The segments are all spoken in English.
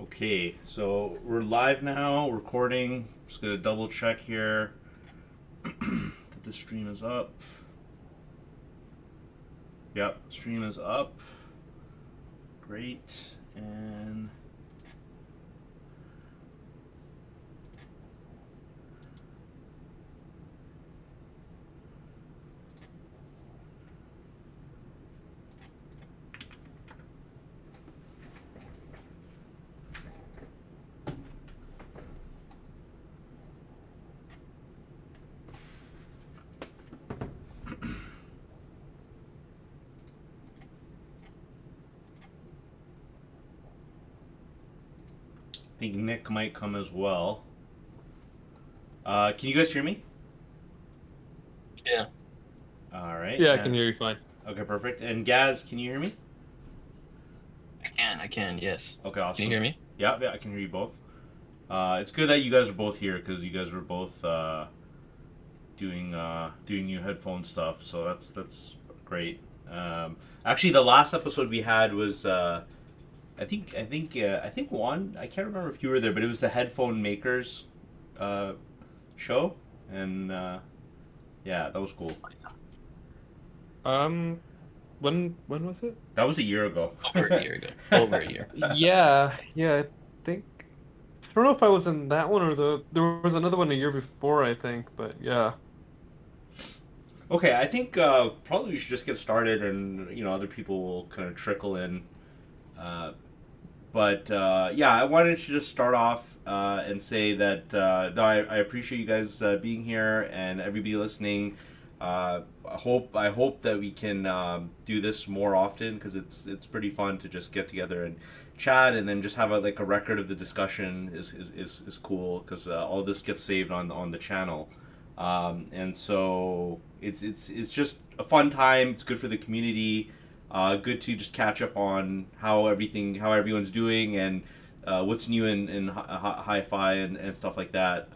Okay, so we're live now, recording. Just gonna double check here that the stream is up. Yep, stream is up. Great. And I think Nick might come as well. Can you guys hear me? Yeah, All right. Yeah, I can And hear you fine. okay, perfect. And Gaz, can you hear me? I can, yes. Okay, Can you awesome. hear me? Yeah, yeah, I can hear you both. It's good that you guys are both here because you guys were both doing new headphone stuff. So that's great. Actually, the last episode we had was I think one. I can't remember if you were there, but it was the headphone makers uh, show, and yeah, that was cool. Um, when was it? That was a year ago. Over a year ago. Over a year. Yeah, I think I don't know if I was in that one or there was another one a year before, I think, but yeah. Okay, I think probably we should just get started, and other people will kind of trickle in. Uh, but yeah, I wanted to just start off and say that no, I appreciate you guys being here and everybody listening. I hope that we can do this more often because it's pretty fun to just get together and chat and then just have a record of the discussion is cool because all this gets saved on the channel. And so it's just a fun time. It's good for the community. Good to just catch up on how everyone's doing, and what's new in hi-fi and stuff like that.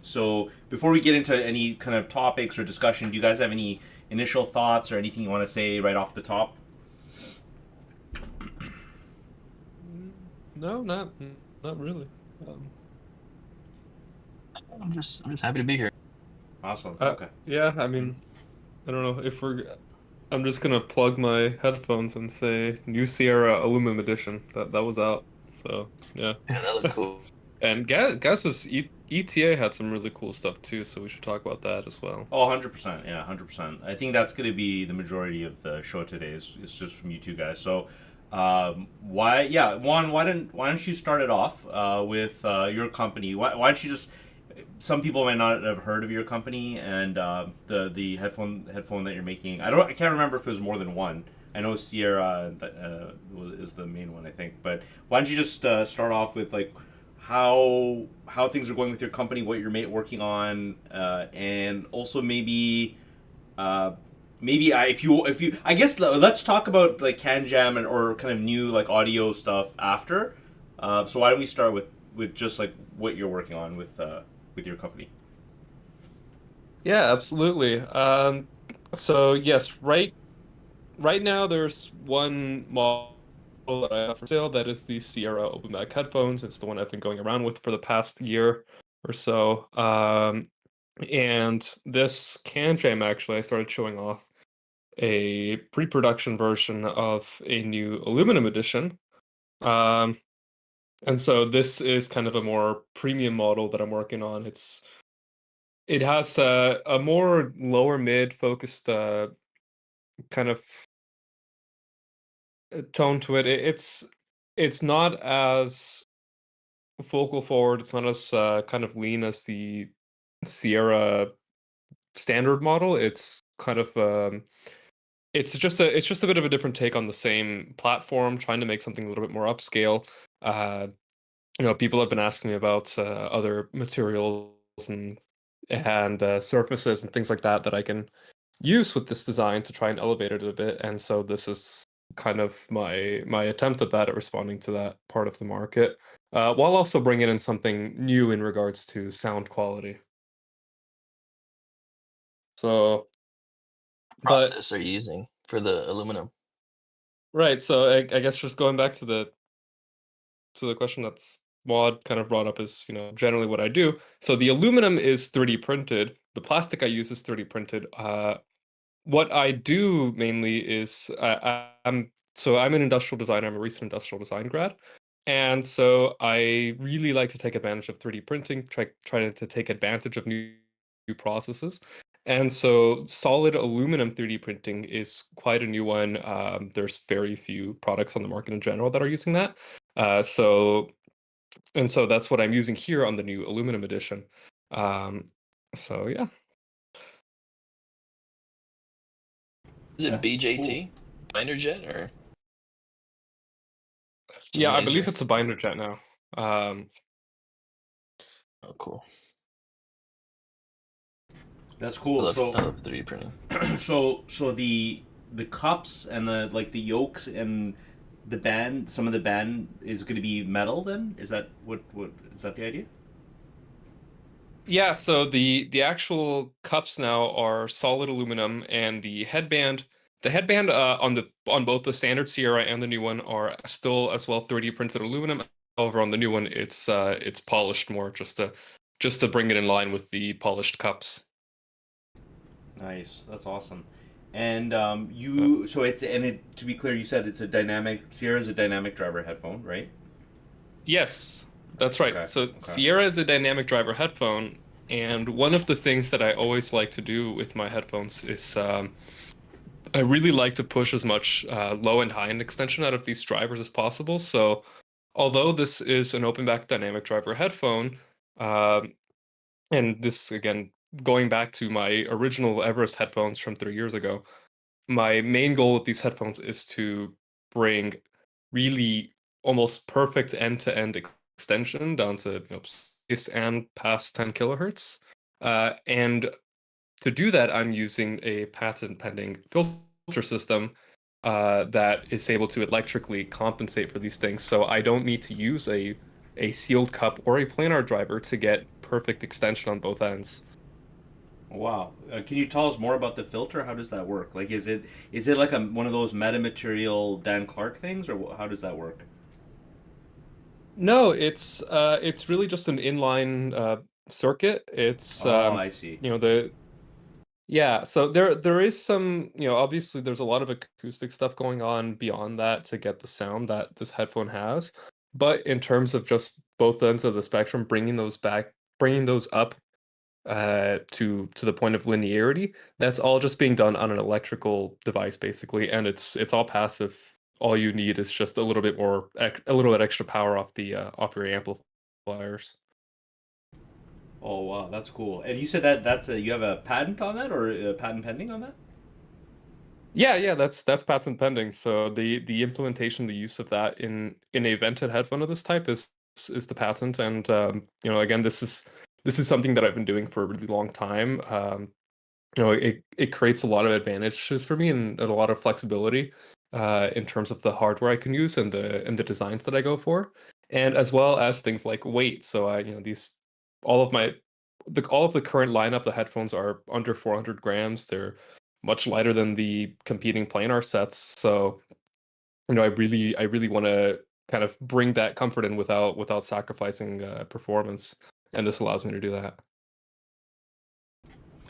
So before we get into any kind of topics or discussion, do you guys have any initial thoughts or anything you want to say right off the top? Mm, No, not really. Um, I'm just happy to be here. Awesome. uh, Okay. yeah, I mean, I don't know if I'm just gonna plug my headphones and say New Sierra Aluminum Edition. That was out. So yeah. Yeah, that looked cool. And Gaz's ETA had some really cool stuff too, so we should talk about that as well. Oh, 100%. Yeah, 100%. I think that's going to be the majority of the show today is just from you two guys. So, Juan, why don't you start it off with your company? Why don't you just some people might not have heard of your company and the headphone that you're making. I can't remember if it was more than one. I know Sierra is the main one, I think. But why don't you just start off with like how things are going with your company, what you're working on, and also uh, if you I guess let's talk about like CanJam and or kind of new like audio stuff after. So why don't we start with just like what you're working on with your company? Yeah, absolutely. So yes, right now there's one model that I have for sale that is the Sierra Open Back headphones. It's the one I've been going around with for the past year or so. And this CanJam actually I started showing off a pre-production version of a new aluminum edition. Um, and so this is kind of a more premium model that I'm working on. It has a more lower mid focused kind of tone to it. It's not as vocal forward. It's not as kind of lean as the Sierra standard model. It's kind of it's just a bit of a different take on the same platform, trying to make something a little bit more upscale. Uh, people have been asking me about other materials and surfaces and things like that that I can use with this design to try and elevate it a bit. And so this is kind of my attempt at that, at responding to that part of the market, while also bringing in something new in regards to sound quality. So, but Process are you using for the aluminum? right, so I guess just going back to to the question that's Maud kind of brought up is, generally what I do. So the aluminum is 3D printed. The plastic I use is 3D printed. What I do mainly is I'm an industrial designer. I'm a recent industrial design grad, and so I really like to take advantage of 3D printing. Try to take advantage of new processes. And so solid aluminum 3D printing is quite a new one. There's very few products on the market in general that are using that. So that's what I'm using here on the new aluminum edition. So yeah. Is Yeah, it cool. BJT? Binder jet or some Yeah, I believe laser? it's a binder jet now. Oh, cool. That's I cool. love I So love 3D printing. so the cups and the yolks and the band, some of the band is going to be metal. Then is that what is that the idea? Yeah, so the actual cups now are solid aluminum, and the headband on both the standard Sierra and the new one are still as well 3D printed aluminum. However, on the new one, it's polished more just to bring it in line with the polished cups. Nice, that's awesome. And Uh, you so it's and it to be clear, you said it's a dynamic Sierra's a dynamic driver headphone, right? Yes, that's right. Okay, So okay. Sierra is a dynamic driver headphone, and one of the things that I always like to do with my headphones is I really like to push as much low and high end extension out of these drivers as possible. So although this is an open back dynamic driver headphone, um, and this again going back to my original Everest headphones from 3 years ago, my main goal with these headphones is to bring really almost perfect end-to-end extension down to 6 and past 10 kilohertz. And to do that, I'm using a patent pending filter system that is able to electrically compensate for these things. So I don't need to use a sealed cup or a planar driver to get perfect extension on both ends. Wow. Can you tell us more about the filter? How does that work? Like, is it like one of those metamaterial Dan Clark things, or how does that work? No, it's really just an inline circuit. It's Oh, I see. you know the Yeah, so there is some, obviously there's a lot of acoustic stuff going on beyond that to get the sound that this headphone has. But in terms of just both ends of the spectrum, bringing those up to the point of linearity, that's all just being done on an electrical device basically, and it's all passive. All you need is just a little bit extra power off your amplifiers. Oh, wow, that's cool. And you said that's you have a patent on that, or a patent pending on that? Yeah, that's patent pending. So the implementation, the use of that in a vented headphone of this type is the patent. And again, this is something that I've been doing for a really long time. It creates a lot of advantages for me and a lot of flexibility in terms of the hardware I can use and the designs that I go for, and as well as things like weight. So I, these all of my all of the current lineup, the headphones are under 400 grams. They're much lighter than the competing planar sets. So I really want to kind of bring that comfort in without sacrificing performance, and this allows me to do that.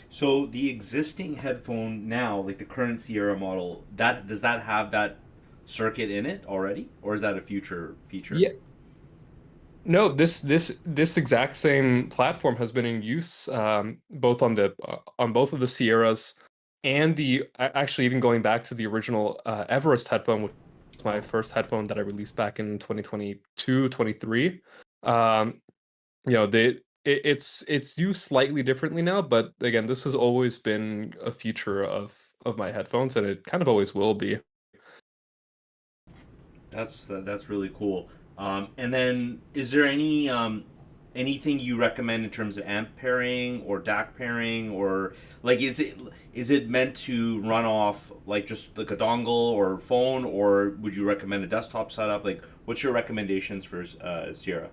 So the existing headphone now, like the current Sierra model, that does that have that circuit in it already, or is that a future feature? Yeah, no, this exact same platform has been in use both on both of the Sierras and actually even going back to the original Everest headphone, which was my first headphone that I released back in 2022, 23. Um, it's used slightly differently now, but again, this has always been a feature of my headphones, and it kind of always will be. That's really cool. And then, is there anything you recommend in terms of amp pairing or DAC pairing, or like is it meant to run off like just like a dongle or phone, or would you recommend a desktop setup? Like, what's your recommendations for Sierra?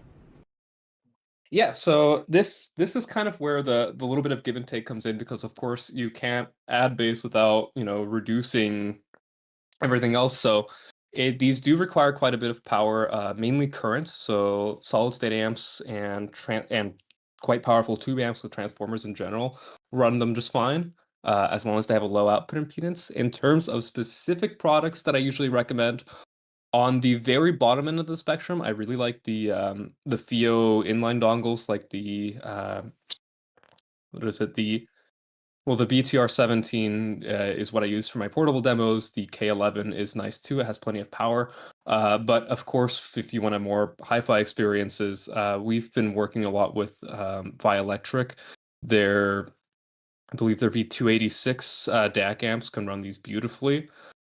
Yeah, so this is kind of where the little bit of give and take comes in, because of course you can't add bass without, reducing everything else. So These do require quite a bit of power, mainly current, so solid state amps and quite powerful tube amps with transformers in general run them just fine, as long as they have a low output impedance. In terms of specific products that I usually recommend, on the very bottom end of the spectrum, I really like the FiiO inline dongles, like what is it? The BTR17 is what I use for my portable demos. The K11 is nice too. It has plenty of power. But of course, if you want a more hi-fi experiences, we've been working a lot with Electric. Their, I believe their V286 DAC amps can run these beautifully.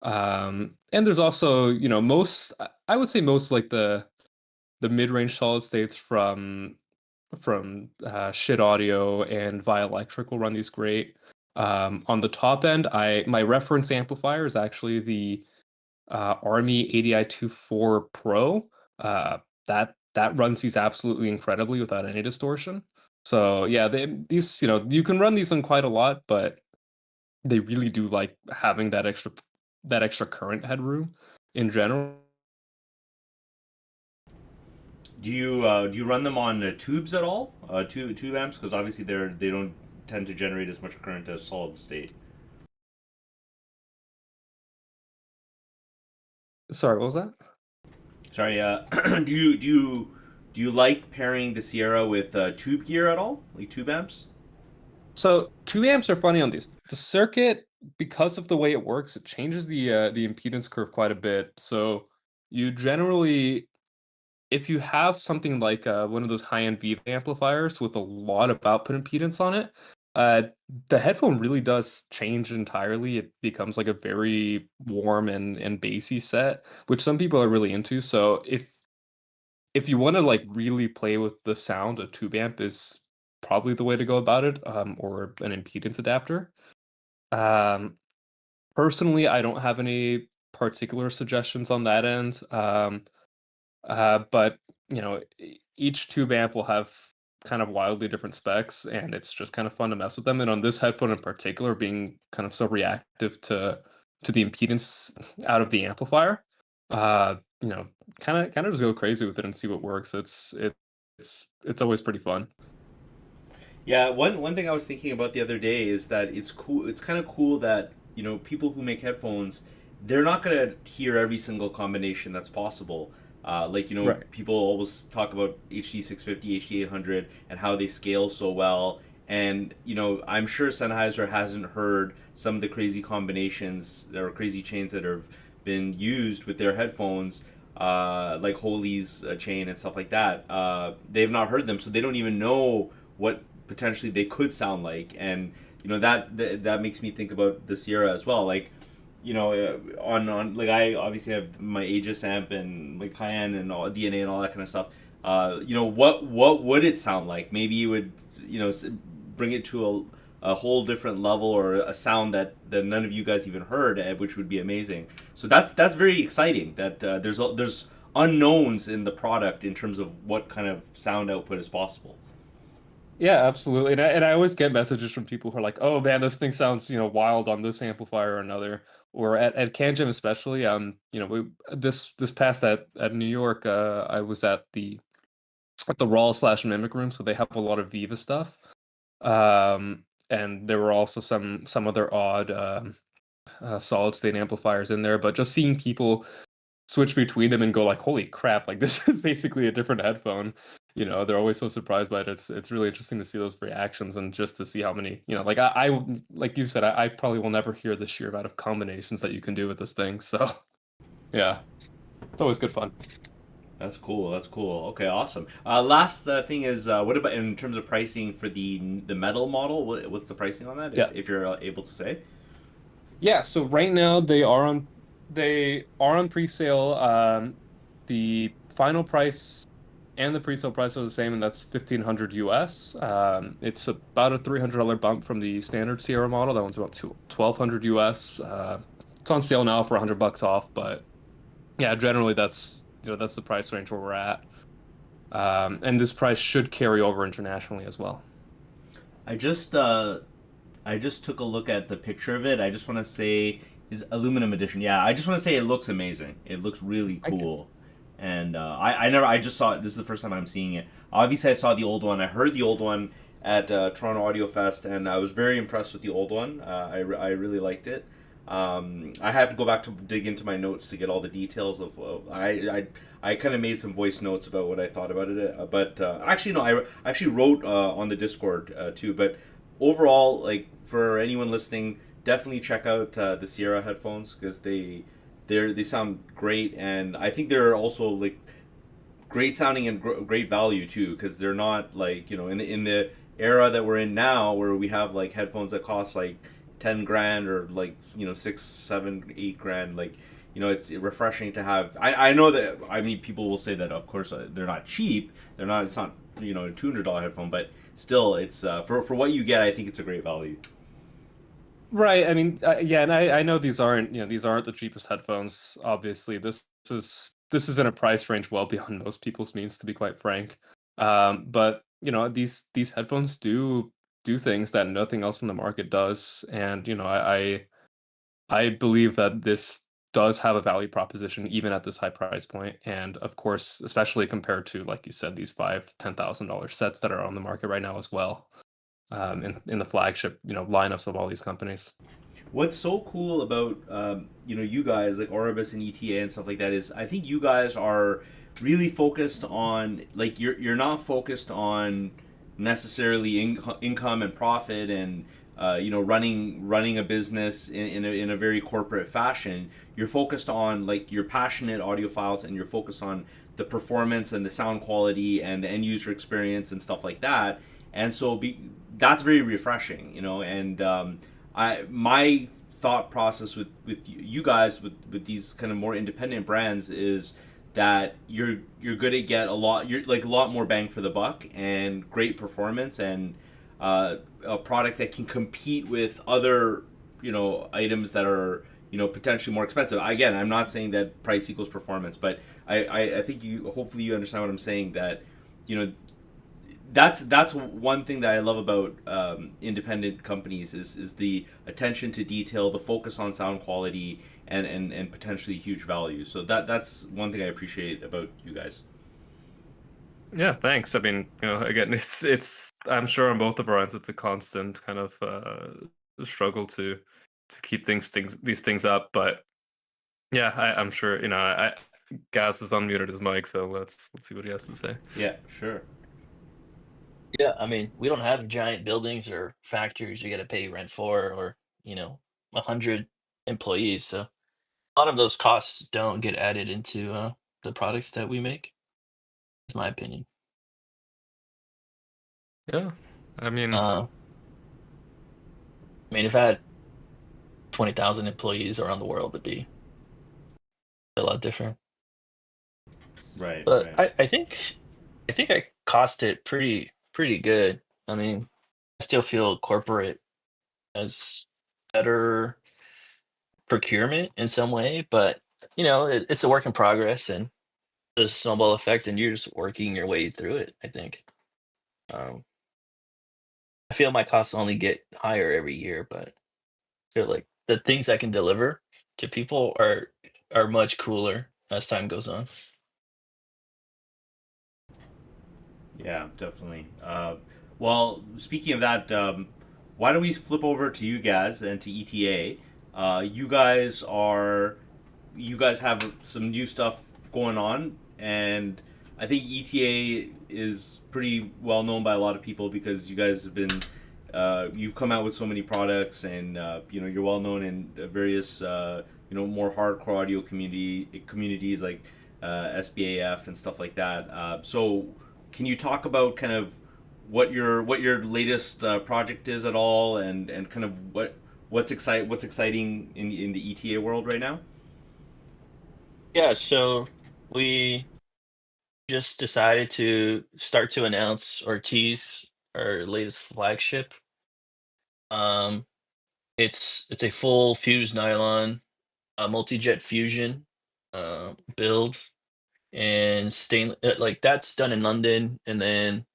And there's also, I would say most like the mid-range solid states from Shit Audio and Electric will run these great. On the top end, my reference amplifier is actually the Army ADI-24 Pro. That runs these absolutely incredibly without any distortion. So yeah, these you can run these on quite a lot, but they really do like having that extra current headroom in general. Do you run them on tubes at all? Tube amps, because obviously they don't tend to generate as much current as solid state. Sorry, what was that? Sorry. Do you like pairing the Sierra with tube gear at all, like tube amps? So 2 amps are funny on these. The circuit, because of the way it works, it changes the impedance curve quite a bit. So you generally, if you have something like one of those high-end Viva amplifiers with a lot of output impedance on it, uh, the headphone really does change entirely. It becomes like a very warm and bassy set, which some people are really into. So if you want to like really play with the sound, a tube amp is probably the way to go about it, or an impedance adapter. Um, Personally, I don't have any particular suggestions on that end. But each tube amp will have kind of wildly different specs, and it's just kind of fun to mess with them. And on this headphone in particular, being kind of so reactive to the impedance out of the amplifier, uh, you know, kind of just go crazy with it and see what works. It's always pretty fun. Yeah, one thing I was thinking about the other day is that it's cool. It's kind of cool that people who make headphones, they're not gonna hear every single combination that's possible. Like Right. people always talk about HD 650, HD 800, and how they scale so well. And I'm sure Sennheiser hasn't heard some of the crazy combinations or crazy chains that have been used with their headphones, like Holy's chain and stuff like that. They've not heard them, so they don't even know what potentially they could sound like. And that makes me think about the Sierra as well. Like on like I obviously have my Aegis amp and like Cayenne and all DNA and all that kind of stuff. What would it sound like? Maybe you would bring it to a whole different level, or a sound that none of you guys even heard, which would be amazing. So that's very exciting. That there's unknowns in the product in terms of what kind of sound output is possible. Yeah, absolutely. And I always get messages from people who are like, "Oh man, this thing sounds, wild on this amplifier or another." Or at CanJam especially, this past at New York, I was at the Raw slash Mimic Room, so they have a lot of Viva stuff. And there were also some other odd solid state amplifiers in there, but just seeing people switch between them and go like, "Holy crap, like this is basically a different headphone." They're always so surprised by it. It's really interesting to see those reactions and just to see how many, like like you said, I probably will never hear the sheer amount of combinations that you can do with this thing. So yeah, it's always good fun. That's cool. That's cool. Okay, awesome. Last thing is, what about in terms of pricing for the metal model? What's the pricing on that, Yeah. if you're able to say? Yeah, so right now they are on pre-sale. The final price and the pre-sale price are the same, and that's 1,500 US. It's about a $300 bump from the standard Sierra model. That one's about 1,200 US. It's on sale now for $100 off, but yeah, generally that's the price range where we're at. And this price should carry over internationally as well. I just took a look at the picture of it. I just want to say, His aluminum edition. Yeah, I just want to say it looks amazing. It looks really Thank you. cool. And I never I just saw it. This is the first time I'm seeing it. Obviously, I saw the old one. I heard the old one at Toronto Audio Fest, and I was very impressed with the old one. I really liked it. I have to go back to dig into my notes to get all the details of. I kind of made some voice notes about what I thought about it, but actually no, I actually wrote on the Discord too. But overall, like for anyone listening, definitely check out the Sierra headphones because they sound great, and I think they're also like great sounding and great value too because they're not like in the era that we're in now where we have like headphones that cost like 10 grand or like 6 7 8 grand. Like it's refreshing to have. I know that, I mean, people will say that of course they're not cheap, they're not, it's not a $200 headphone, but still it's for what you get, I think it's a great value. Right. I mean, yeah, and I know these aren't the cheapest headphones. Obviously, this is in a price range well beyond most people's means, to be quite frank. But these headphones do things that nothing else in the market does, and I believe that this does have a value proposition even at this high price point, and of course, especially compared to, like you said, these $5,000-$10,000 sets that are on the market right now as well, in the flagship lineups of all these companies. What's so cool about you guys like Orbis and ETA and stuff like that is I think you guys are really focused on, like, you're not focused on necessarily income and profit and running a business in a very corporate fashion. You're focused on, like, you're passionate audiophiles, and you're focused on the performance and the sound quality and the end user experience and stuff like that. And so that's very refreshing, and I my thought process with you guys with these kind of more independent brands is that you're going to get you're like a lot more bang for the buck and great performance and a product that can compete with other items that are potentially more expensive. Again, I'm not saying that price equals performance, but I think hopefully you understand what I'm saying, that you know that's one thing that I love about independent companies is the attention to detail, the focus on sound quality, and potentially huge value. So that's one thing I appreciate about you guys. Yeah, thanks. I mean, again, it's I'm sure on both of our ends, it's a constant kind of struggle to keep these things up. But yeah, I'm sure Gaz is unmuted his mic, so let's see what he has to say. Yeah, sure. Yeah, I mean, we don't have giant buildings or factories you got to pay rent for, or 100 employees. So a lot of those costs don't get added into the products that we make. Is my opinion. Yeah, I mean, Uh, I mean, if I had 20,000 employees around the world, it'd be a lot different. Right, But right. I think I cost it pretty good. I mean, I still feel corporate as better procurement in some way, but it's a work in progress, and there's a snowball effect, and you're just working your way through it. I think. Um, I feel my costs only get higher every year, but I feel like the things I can deliver to people are much cooler as time goes on. Yeah, definitely. Well, speaking of that, why don't we flip over to you guys and to ETA? You guys have some new stuff going on, and I think ETA is pretty well known by a lot of people because you guys have been you've come out with so many products, and you're well known in various more hardcore audio communities like SBAF and stuff like that. So can you talk about kind of what your latest project is at all, and kind of what's exciting in the ETA world right now? Yeah, so we just decided to start to announce or tease our latest flagship. Um, it's a full fused nylon, multi-jet fusion build, and like that's done in London, and then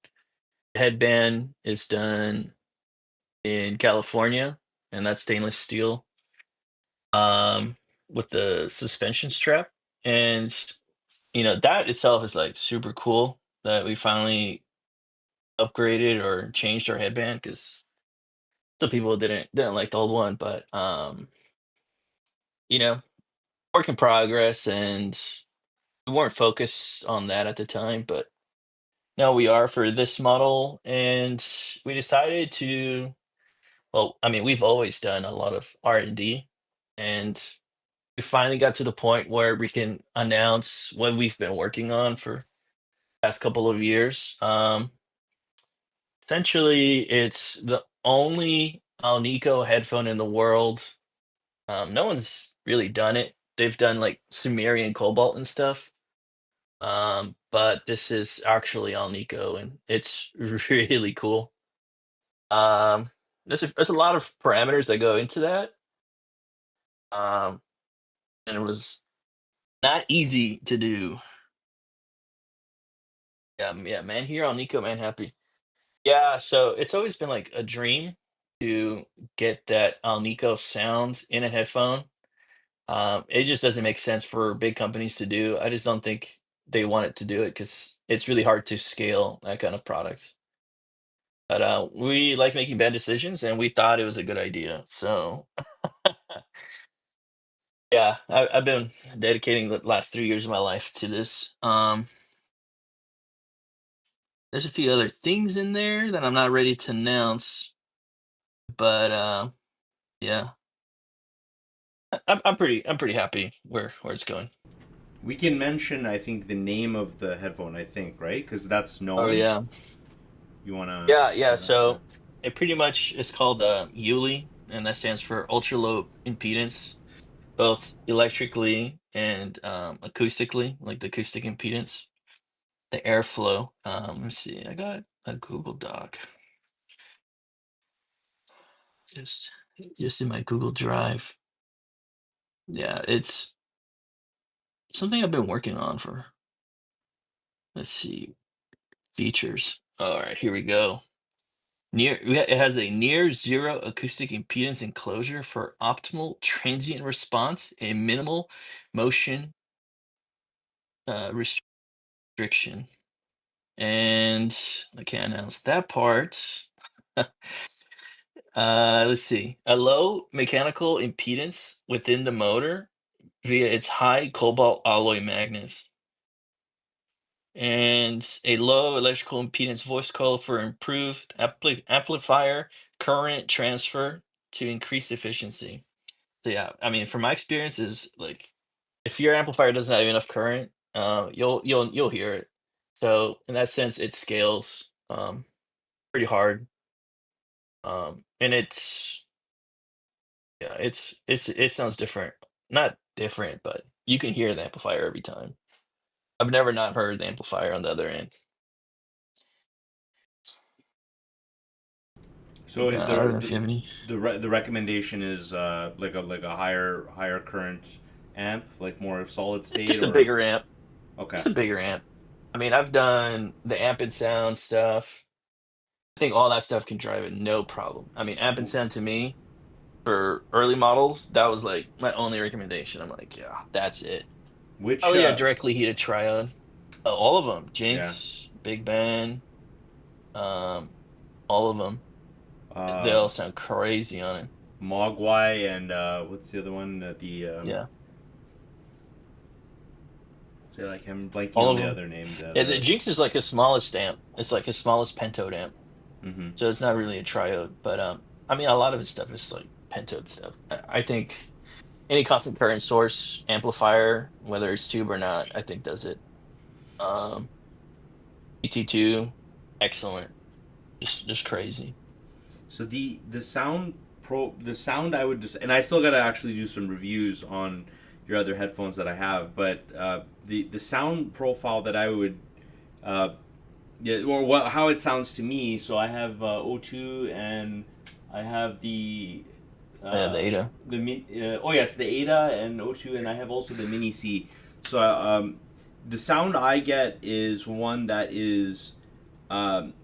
headband is done in California, and that's stainless steel. um, with the suspension strap, and that itself is like super cool that we finally upgraded or changed our headband because some people didn't like the old one, but you know, work in progress, and we weren't focused on that at the time, but now we are for this model, and we decided to. Well, I mean, we've always done a lot of R&D, and we finally got to the point where we can announce what we've been working on for past couple of years. Essentially, it's the only Alnico headphone in the world. No one's really done it. They've done like Sumerian Cobalt and stuff. But this is actually Alnico, and it's really cool. Um, there's a lot of parameters that go into that. Um, and it was not easy to do. Yeah, man here on Nico, man happy. Yeah, so it's always been like a dream to get that Alnico sound in a headphone. It just doesn't make sense for big companies to do. I just don't think they want it to do it because it's really hard to scale that kind of product. But we like making bad decisions, and we thought it was a good idea. So yeah, I've been dedicating the last 3 years of my life to this. There's a few other things in there that I'm not ready to announce, but yeah, I'm pretty happy where it's going. We can mention, I think, the name of the headphone. I think, right? Because that's Oh known. yeah, You wanna yeah. say that? Yeah. So it pretty much is called ULI, and that stands for ultra low impedance, both electrically and acoustically, like the acoustic impedance, the airflow. Let's see, I got a Google Doc just just in my Google Drive. Yeah, it's something I've been working on for. Let's see, features. All right, here we go. It has a near zero acoustic impedance enclosure for optimal transient response and minimal motion restriction. And I can't announce that part. Let's see. A low mechanical impedance within the motor via its high cobalt alloy magnets. And a low electrical impedance voice coil for improved amplifier current transfer to increase efficiency. So yeah, I mean, from my experience, is like if your amplifier doesn't have enough current, you'll hear it. So in that sense, it scales pretty hard, and it sounds different. Not different, but you can hear the amplifier every time. I've never not heard the amplifier on the other end. So is I don't know if you have any. the recommendation is like a higher current amp, like more solid It's state, just a or bigger amp. okay. Just a bigger amp. I mean, I've done the amp and sound stuff. I think all that stuff can drive it no problem. I mean, amp and sound to me for early models, that was like my only recommendation. I'm like, yeah, that's it. Oh Which yeah, directly heated triode. All of them. yeah, Jinx, Big Ben, um, all of them. They uh all sound crazy on it. Mogwai and what's the other one? The Yeah, say like I'm blanking all on of the them. other name. Yeah, the Jinx is like his smallest amp. It's like his smallest pentode amp. Mm-hmm. So it's not really a triode, but I mean, a lot of his stuff is like pentode stuff. I think any constant current source amplifier, whether it's tube or not, I think does it. Um, ET2, excellent, just crazy. So the sound I would just, and I still gotta actually do some reviews on your other headphones that I have, but the sound profile that I would uh, yeah, or what how it sounds to me. So I have O2, and I have Yeah, the uh, Ada. oh yes, the Ada and O2, and I have also the Mini C. So the sound I get is one that is um,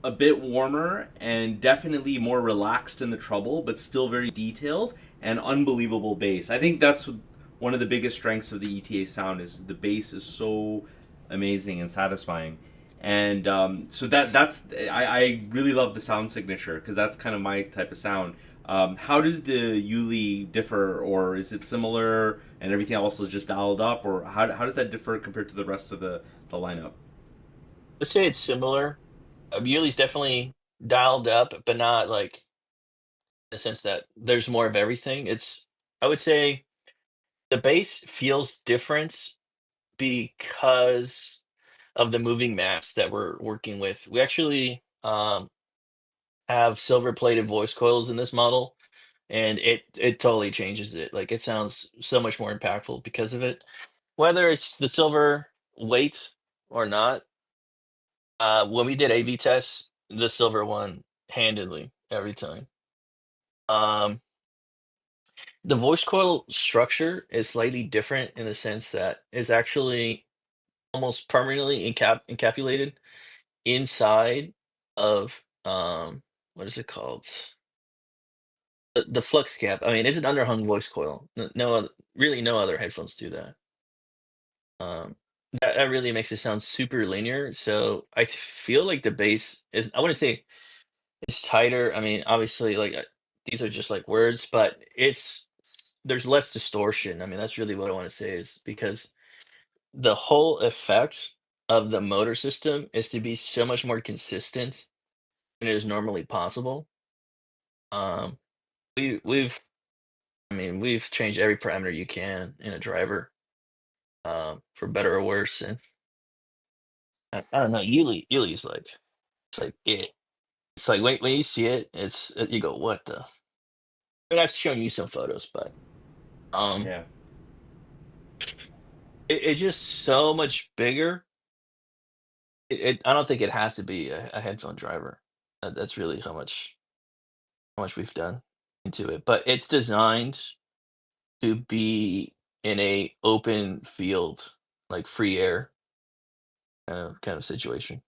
a bit warmer and definitely more relaxed in the treble, but still very detailed. and unbelievable bass. I think that's one of the biggest strengths of the ETA sound is the bass is so amazing and satisfying. And so I really love the sound signature because that's kind of my type of sound. How does the Yuli differ, or is it similar and everything else is just dialed up, or how does that differ compared to the rest of the lineup? Let's say it's similar. Yuli's definitely dialed up, but not like in the sense that there's more of everything. I would say the bass feels different because of the moving mass that we're working with. We actually have silver plated voice coils in this model, and it totally changes it. Like it sounds so much more impactful because of it. Whether it's the silver weight or not, when we did A/B tests, the silver won handedly every time. Um, the voice coil structure is slightly different in the sense that it's actually almost permanently encapsulated inside of what is it called? The flux cap. I mean, it's an underhung voice coil. No other, really, no other headphones do that. Um, that really makes it sound super linear. So I feel like the bass is. I wouldn't say it's tighter. I mean, obviously, like these are just like words, but there's less distortion. I mean, that's really what I want to say is because the whole effect of the motor system is to be so much more consistent than is normally possible. Um, we've I mean, we've changed every parameter you can in a driver, for better or worse. And I don't know, Yuli is like it's like it. It's like when you see it, you go, what the? I mean, I've shown you some photos, but um, Yeah. it's just so much bigger. I don't think it has to be a headphone driver. That's really how much we've done into it. But it's designed to be in a open field, like free air kind of situation.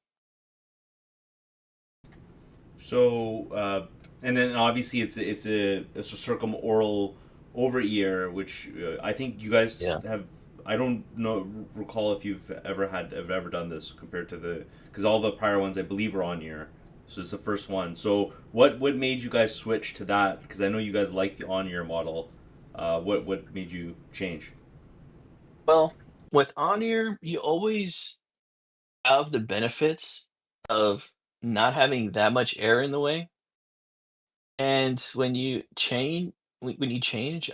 So, and then obviously it's a circumoral over ear, which I think you guys Yeah. have. I don't know recall if you've ever done this compared to the because all the prior ones I believe are on ear. So it's the first one. So what made you guys switch to that? Because I know you guys like the on ear model. What made you change? Well, with on-ear, you always have the benefits of not having that much air in the way. And when you change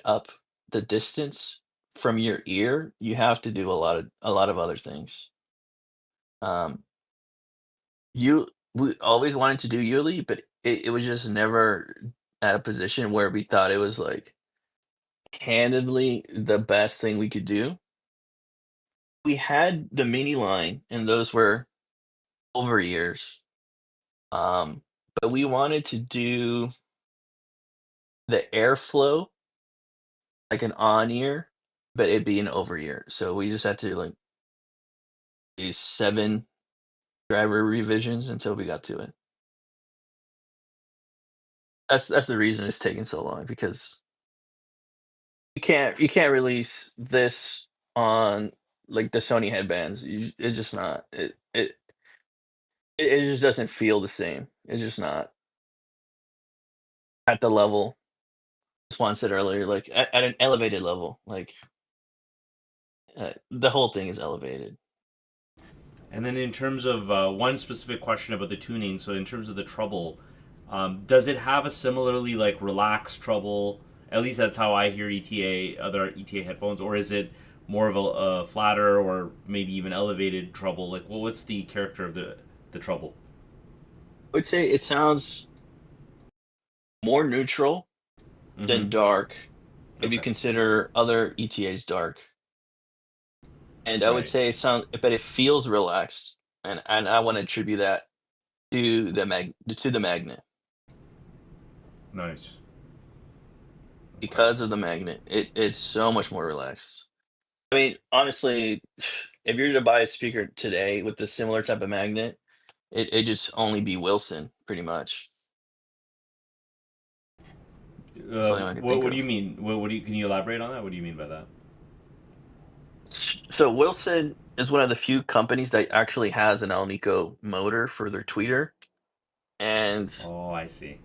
up the distance from your ear, you have to do a lot of other things. Um, you we always wanted to do Yuli, but it was just never at a position where we thought it was like handedly the best thing we could do. We had the mini line, and those were over ears. Um, but we wanted to do the airflow like an on ear, but it'd be an over ear. So we just had to like do 7 driver revisions until we got to it. That's the reason it's taking so long because you can't release this on like the Sony headbands. It's just not. It just doesn't feel the same. It's just not at the level. As Juan said earlier, like at an elevated level, like the whole thing is elevated. And then in terms of one specific question about the tuning, so in terms of the treble, does it have a similarly like relaxed treble? At least that's how I hear other ETA headphones, or is it more of a flatter or maybe even elevated treble? Like, well, what's the character of the treble? I would say it sounds more neutral Mm-hmm. than dark if you Okay. consider other ETAs dark. And I would Right. say but it feels relaxed, and I want to attribute that to the magnet. Nice. Okay. Because of the magnet, it's so much more relaxed. I mean, honestly, if you're to buy a speaker today with a similar type of magnet, it just only be Wilson, pretty much. That's the only one I can think What do of. you mean? What do you, can you elaborate on that? What do you mean by that? So Wilson is one of the few companies that actually has an Alnico motor for their tweeter, and Oh, I see.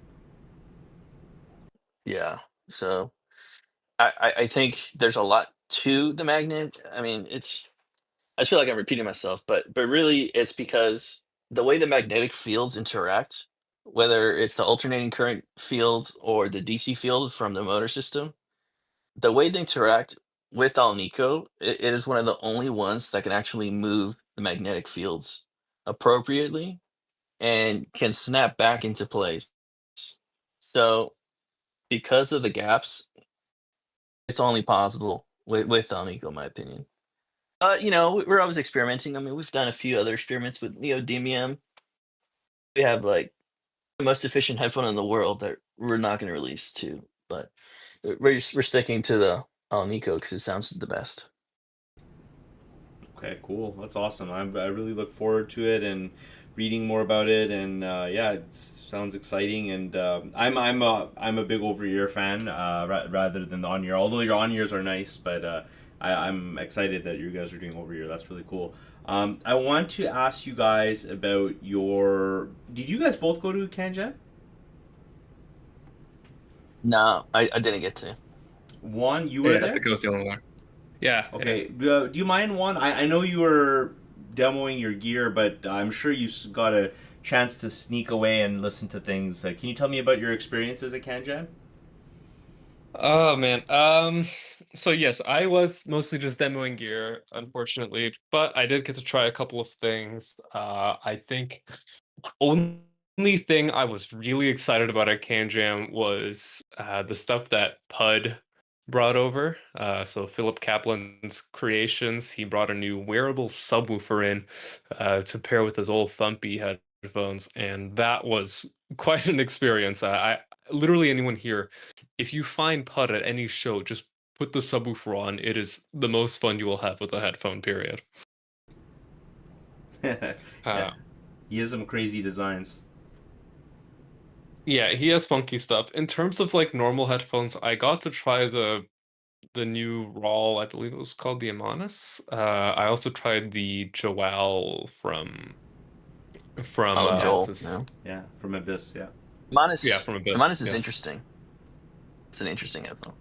yeah, so I think there's a lot to the magnet. I mean, I feel like I'm repeating myself, but really it's because the way the magnetic fields interact, whether it's the alternating current field or the DC field from the motor system, the way they interact with Alnico, it is one of the only ones that can actually move the magnetic fields appropriately and can snap back into place. So because of the gaps, it's only possible with Alnico, in my opinion. We're always experimenting. I mean, we've done a few other experiments with neodymium. We have like the most efficient headphone in the world that we're not going to release too, but we're sticking to the Alnico because it sounds the best. Okay, cool. That's awesome. I really look forward to it and reading more about it. And yeah, it sounds exciting. And I'm a big over ear fan rather than the on ear. Although your on ears are nice, but I'm excited that you guys are doing over ear. That's really cool. I want to ask you guys about your. Did you guys both go to CanJam? No, I didn't get to. Juan, you were Yeah, I there. think I was the only one. Yeah, yeah. Okay. Do you mind, Juan? I know you were demoing your gear, but I'm sure you got a chance to sneak away and listen to things. Can you tell me about your experiences at CanJam? Oh man. So yes, I was mostly just demoing gear, unfortunately, but I did get to try a couple of things. I think only thing I was really excited about at CanJam was the stuff that Pud brought over. So Philip Kaplan's creations, he brought a new wearable subwoofer in to pair with his old Thumpy headphones, and that was quite an experience. I literally anyone here, if you find Pud at any show, just put the subwoofer on. It is the most fun you will have with a headphone. Period. Yeah, Uh, he has some crazy designs. Yeah, he has funky stuff. In terms of like normal headphones, I got to try the new Rawl, I believe it was called the Amanus. I also tried the Joal from Oh, Yeah, what's Joel, no. his yeah, from Abyss. Yeah. yeah, Manus from Abyss. Manus is Yes. interesting. It's an interesting headphone.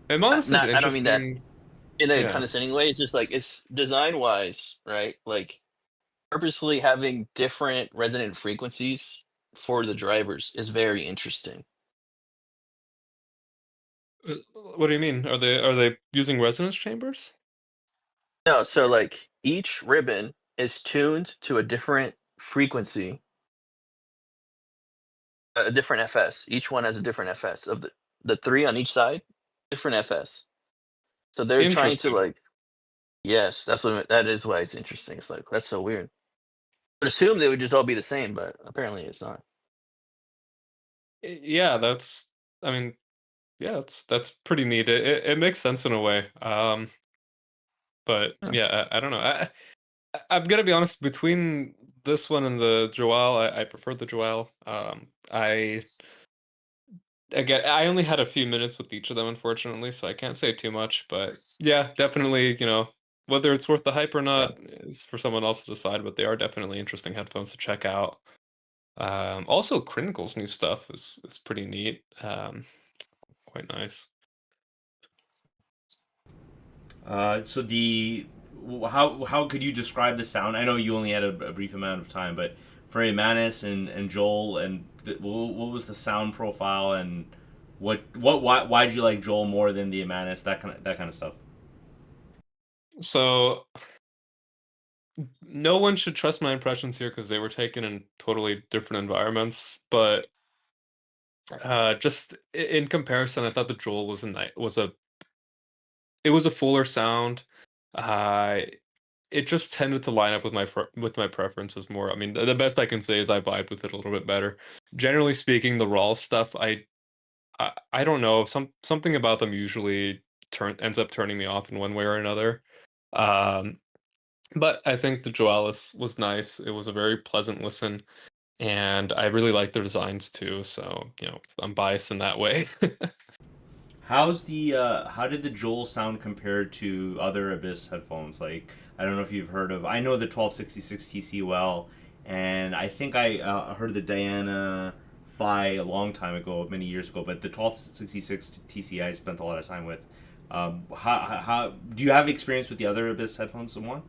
Amanus is I don't mean that interesting. in a Yeah. condescending way. It's just like it's design wise, right? Like purposely having different resonant frequencies for the drivers is very interesting. What do you mean? Are they using resonance chambers? No, so like each ribbon is tuned to a different frequency, a different FS. Each one has a different FS of the three on each side, different FS. So they're trying to Interesting. like, yes, that is why it's interesting. It's like that's so weird. I'd assume they would just all be the same, but apparently it's not. Yeah, I mean, yeah, that's pretty neat. It makes sense in a way. But Hmm. yeah, I don't know. I'm gonna be honest, between this one and the Joel, I prefer the Joel. I only had a few minutes with each of them, unfortunately, so I can't say too much. But yeah, definitely, whether it's worth the hype or not is for someone else to decide. But they are definitely interesting headphones to check out. Also, Critical's new stuff is pretty neat. Quite nice. So how could you describe the sound? I know you only had a brief amount of time, but for Emanis and Joel, and what was the sound profile, and why'd you like Joel more than the Emanis? That kind of stuff. So no one should trust my impressions here because they were taken in totally different environments. But just in comparison, I thought the Joel it was a fuller sound. Uh, it just tended to line up with my preferences more. I mean, the best I can say is I vibe with it a little bit better. Generally speaking, the raw stuff, I don't know, something about them usually ends up turning me off in one way or another. Um, but I think the Joalis was nice. It was a very pleasant listen. and I really like their designs too. So I'm biased in that way. How did the Joel sound compared to other Abyss headphones? Like, I don't know if you've heard of. I know the 1266 TC well, and I think I heard the Diana Phi a long time ago, many years ago. But the 1266 TC I spent a lot of time with. How do you have experience with the other Abyss headphones? Someone?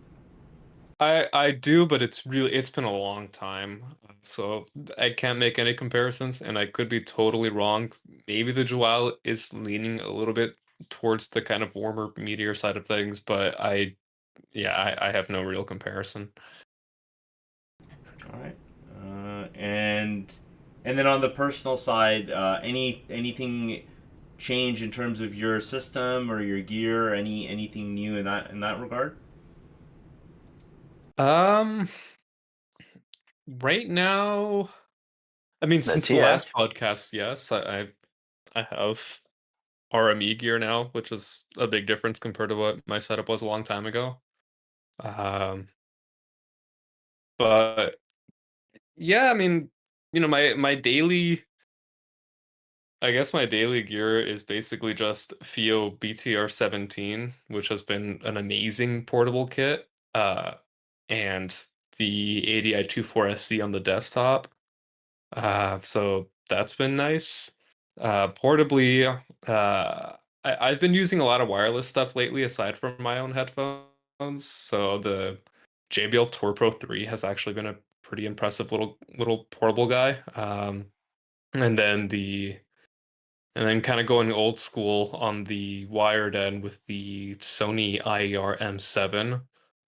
I do, but it's been a long time, so I can't make any comparisons, and I could be totally wrong. Maybe the Joao is leaning a little bit towards the kind of warmer, meteor side of things, but I have no real comparison. All right. And then on the personal side, anything change in terms of your system or your gear? Anything new in that regard? Um, right now, I mean, The since the TF. last podcast, yes, I have RME gear now, which is a big difference compared to what my setup was a long time ago. Um, but yeah, I mean, my daily, I guess my daily gear is basically just FIO BTR 17, which has been an amazing portable kit, and the ADI 24SC on the desktop. So that's been nice. Portably, I've been using a lot of wireless stuff lately, aside from my own headphones. So the JBL Tour Pro 3 has actually been a pretty impressive little portable guy. And then kind of going old school on the wired end with the Sony IER M7.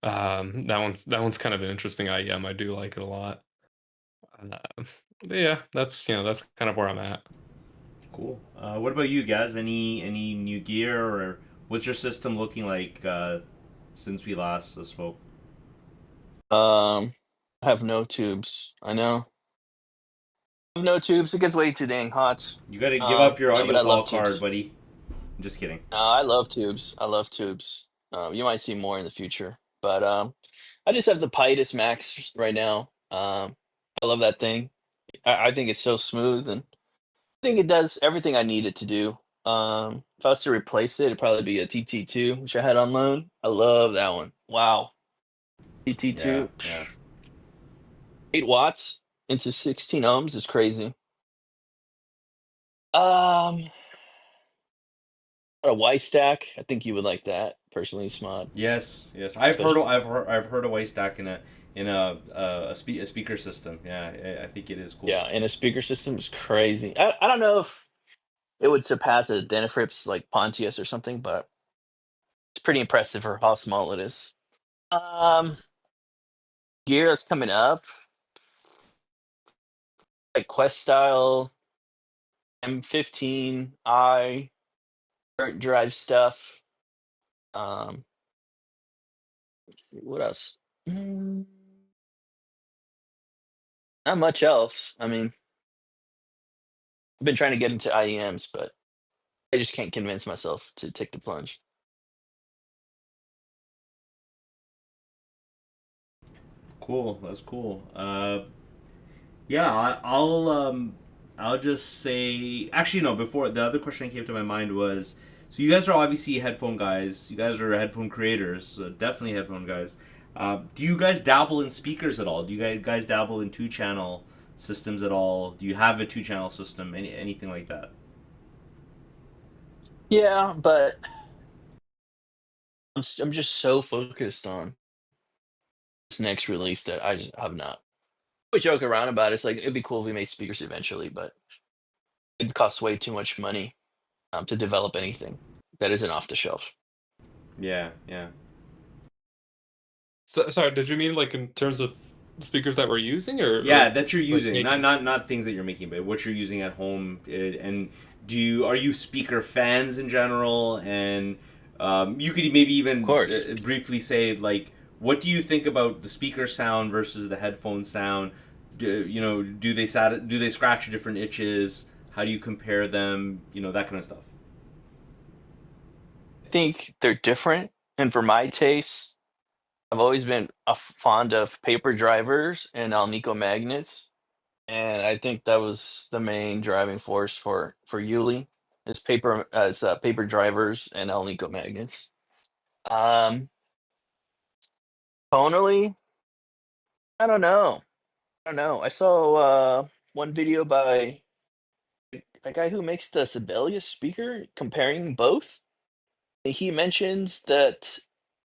That one's kind of an interesting IEM. I do like it a lot. Uh, but yeah, that's kind of where I'm at. Cool. What about you guys? Any new gear, or what's your system looking like since we last spoke? I have no tubes. I know. I have no tubes. It gets way too dang hot. You got to give up your No, but I audiophile love card, tubes. buddy. I'm just kidding. I love tubes. I love tubes. You might see more in the future, but I just have the Pitus Max right now. I love that thing. I think it's so smooth, and I think it does everything I need it to do. If I was to replace it, it'd probably be a TT2, which I had on loan. I love that one. Wow, Yeah, TT2, yeah. 8 watts into 16 ohms is crazy. Um, a Y stack. I think you would like that personally, Smod. Yes, yes. I've heard Especially, of, I've heard of White Stack in a speaker system. Yeah, I think it is cool. yeah, and a speaker system is crazy. I don't know if it would surpass a Denafrips like Pontius or something, but it's pretty impressive for how small it is. Um, Gear that's coming up, like Quest style M15i current drive stuff. Um, what else? Mm, Not much else. I mean, I've been trying to get into IEMs, but I just can't convince myself to take the plunge. Cool. That's cool. Yeah, I'll just say. Actually, no. Before the other question that came to my mind was, so you guys are obviously headphone guys. You guys are headphone creators. So definitely headphone guys. Do you guys dabble in speakers at all? Do you guys dabble in two-channel systems at all? Do you have a two-channel system? Anything like that? Yeah, but I'm just so focused on this next release that I just have not. We joke around about it. It's like it'd be cool if we made speakers eventually, but it costs way too much money to develop anything that isn't off the shelf. Yeah, yeah. So, sorry, did you mean like in terms of speakers that we're using, or Yeah, that you're like using, not making? not not things that you're making, but what you're using at home. And are you speaker fans in general? And you could maybe Of even course. briefly say, like, what do you think about the speaker sound versus the headphone sound? Do they scratch different itches? How do you compare them? That kind of stuff. I think they're different, and for my taste, I've always been fond of paper drivers and Alnico magnets. and I think that was the main driving force for Yuli is paper drivers and Alnico magnets. Um, tonally, I don't know. I don't know. I saw one video by a guy who makes the Sibelius speaker comparing both. He mentions that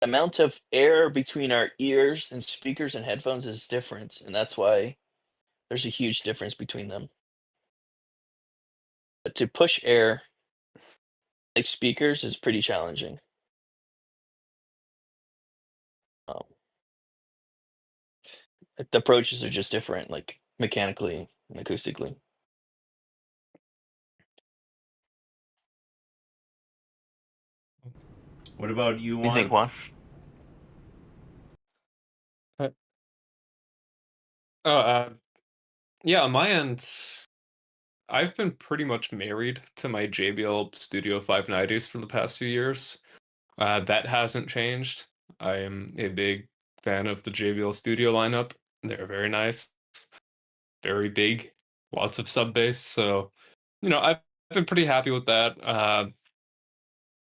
amount of air between our ears and speakers and headphones is different, and that's why there's a huge difference between them. But to push air like speakers is pretty challenging. Um, like the approaches are just different, like mechanically and acoustically. What about you, What do you think, Juan? Juan? Uh, Oh, yeah, on my end, I've been pretty much married to my JBL Studio 590s for the past few years. That hasn't changed. I am a big fan of the JBL Studio lineup. They're very nice, very big, lots of sub bass. So, I've been pretty happy with that.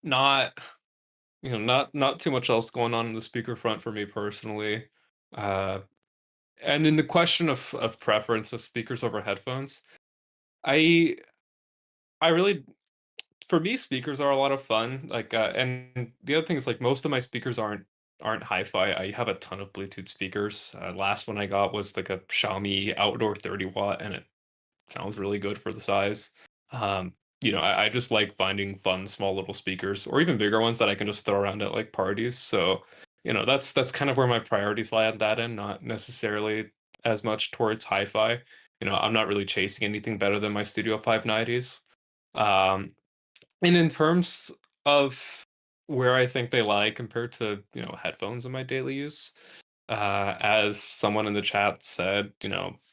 Not, not too much else going on in the speaker front for me personally. Uh, and in the question of preference of speakers over headphones, I I really for me, speakers are a lot of fun. Like, and the other thing is like most of my speakers aren't hi-fi. I have a ton of Bluetooth speakers. Last one I got was like a Xiaomi outdoor 30 watt, and it sounds really good for the size. Um, I just like finding fun small little speakers or even bigger ones that I can just throw around at like parties. So, that's kind of where my priorities lie on that end, not necessarily as much towards hi-fi. I'm not really chasing anything better than my Studio 590s. Um, and in terms of where I think they lie compared to, headphones in my daily use, as someone in the chat said,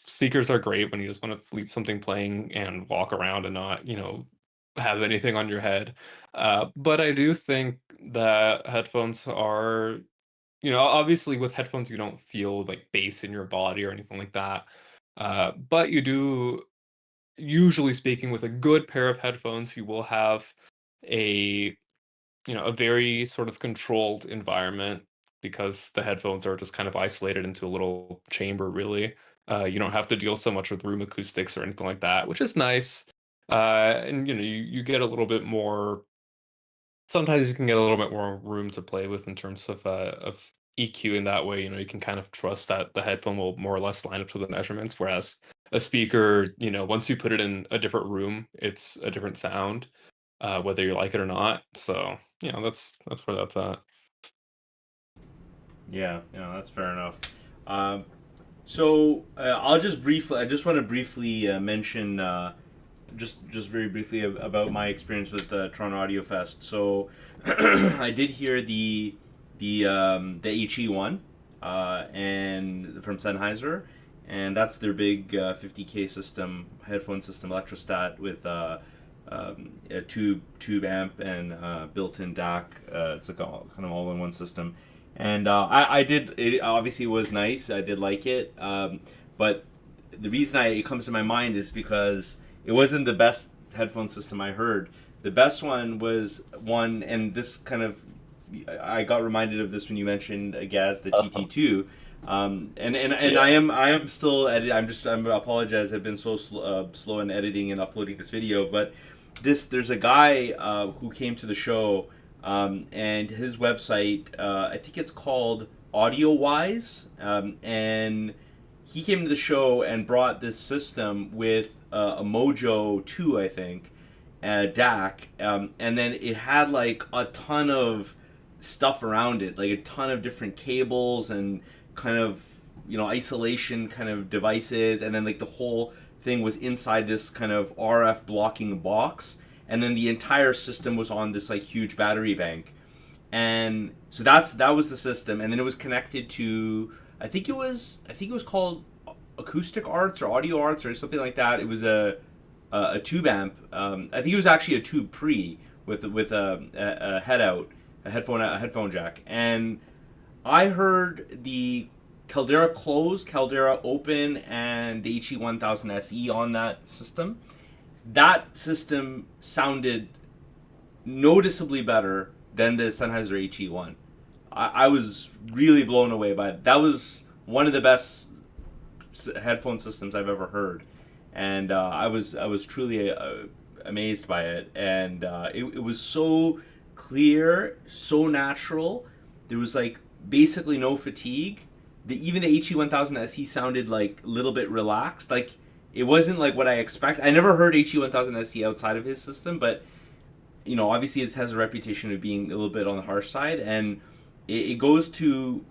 speakers are great when you just want to leave something playing and walk around and not, have anything on your head. But I do think that headphones are, obviously with headphones you don't feel like bass in your body or anything like that. But you do, usually speaking, with a good pair of headphones, you will have a a very sort of controlled environment because the headphones are just kind of isolated into a little chamber, really. You don't have to deal so much with room acoustics or anything like that, which is nice. And you get a little bit more. Sometimes you can get a little bit more room to play with in terms of EQ in that way. You can kind of trust that the headphone will more or less line up to the measurements, whereas a speaker, once you put it in a different room, it's a different sound, whether you like it or not. So, that's where that's at. Yeah, that's fair enough. Um, I just want to briefly mention, just very briefly about my experience with Toronto Audio Fest. So, I did hear the HE one, and from Sennheiser, and that's their big 50K system, headphone system, Electrostat with a tube amp and built-in DAC. It's like kind of all-in-one system, and I did. It obviously was nice. I did like it, but the reason it comes to my mind is because it wasn't the best headphone system I heard. The best one was one, and this kind of I got reminded of this when you mentioned Gaz the TT2. And I am still editing. I apologize. I've been so slow in editing and uploading this video, but there's a guy who came to the show, and his website, I think it's called AudioWise, and he came to the show and brought this system with a Mojo 2, I think, DAC, and then it had like a ton of stuff around it, like a ton of different cables and kind of isolation kind of devices, and then like the whole thing was inside this kind of RF blocking box, and then the entire system was on this like huge battery bank, and so that was the system, and then it was connected to I think it was called Acoustic Arts or Audio Arts or something like that. It was a tube amp. I think it was actually a tube pre with a head out, a headphone jack, and I heard the Caldera Close, Caldera Open, and the HE1000 SE on that system. That system sounded noticeably better than the Sennheiser HE1. I was really blown away by it. That was one of the best headphone systems I've ever heard, and I was truly amazed by it. And it was so clear, so natural. There was like basically no fatigue. Even the HE1000 SE sounded like a little bit relaxed. Like it wasn't like what I expect. I never heard HE1000 SE outside of his system, but you know, obviously it has a reputation of being a little bit on the harsh side, and it goes to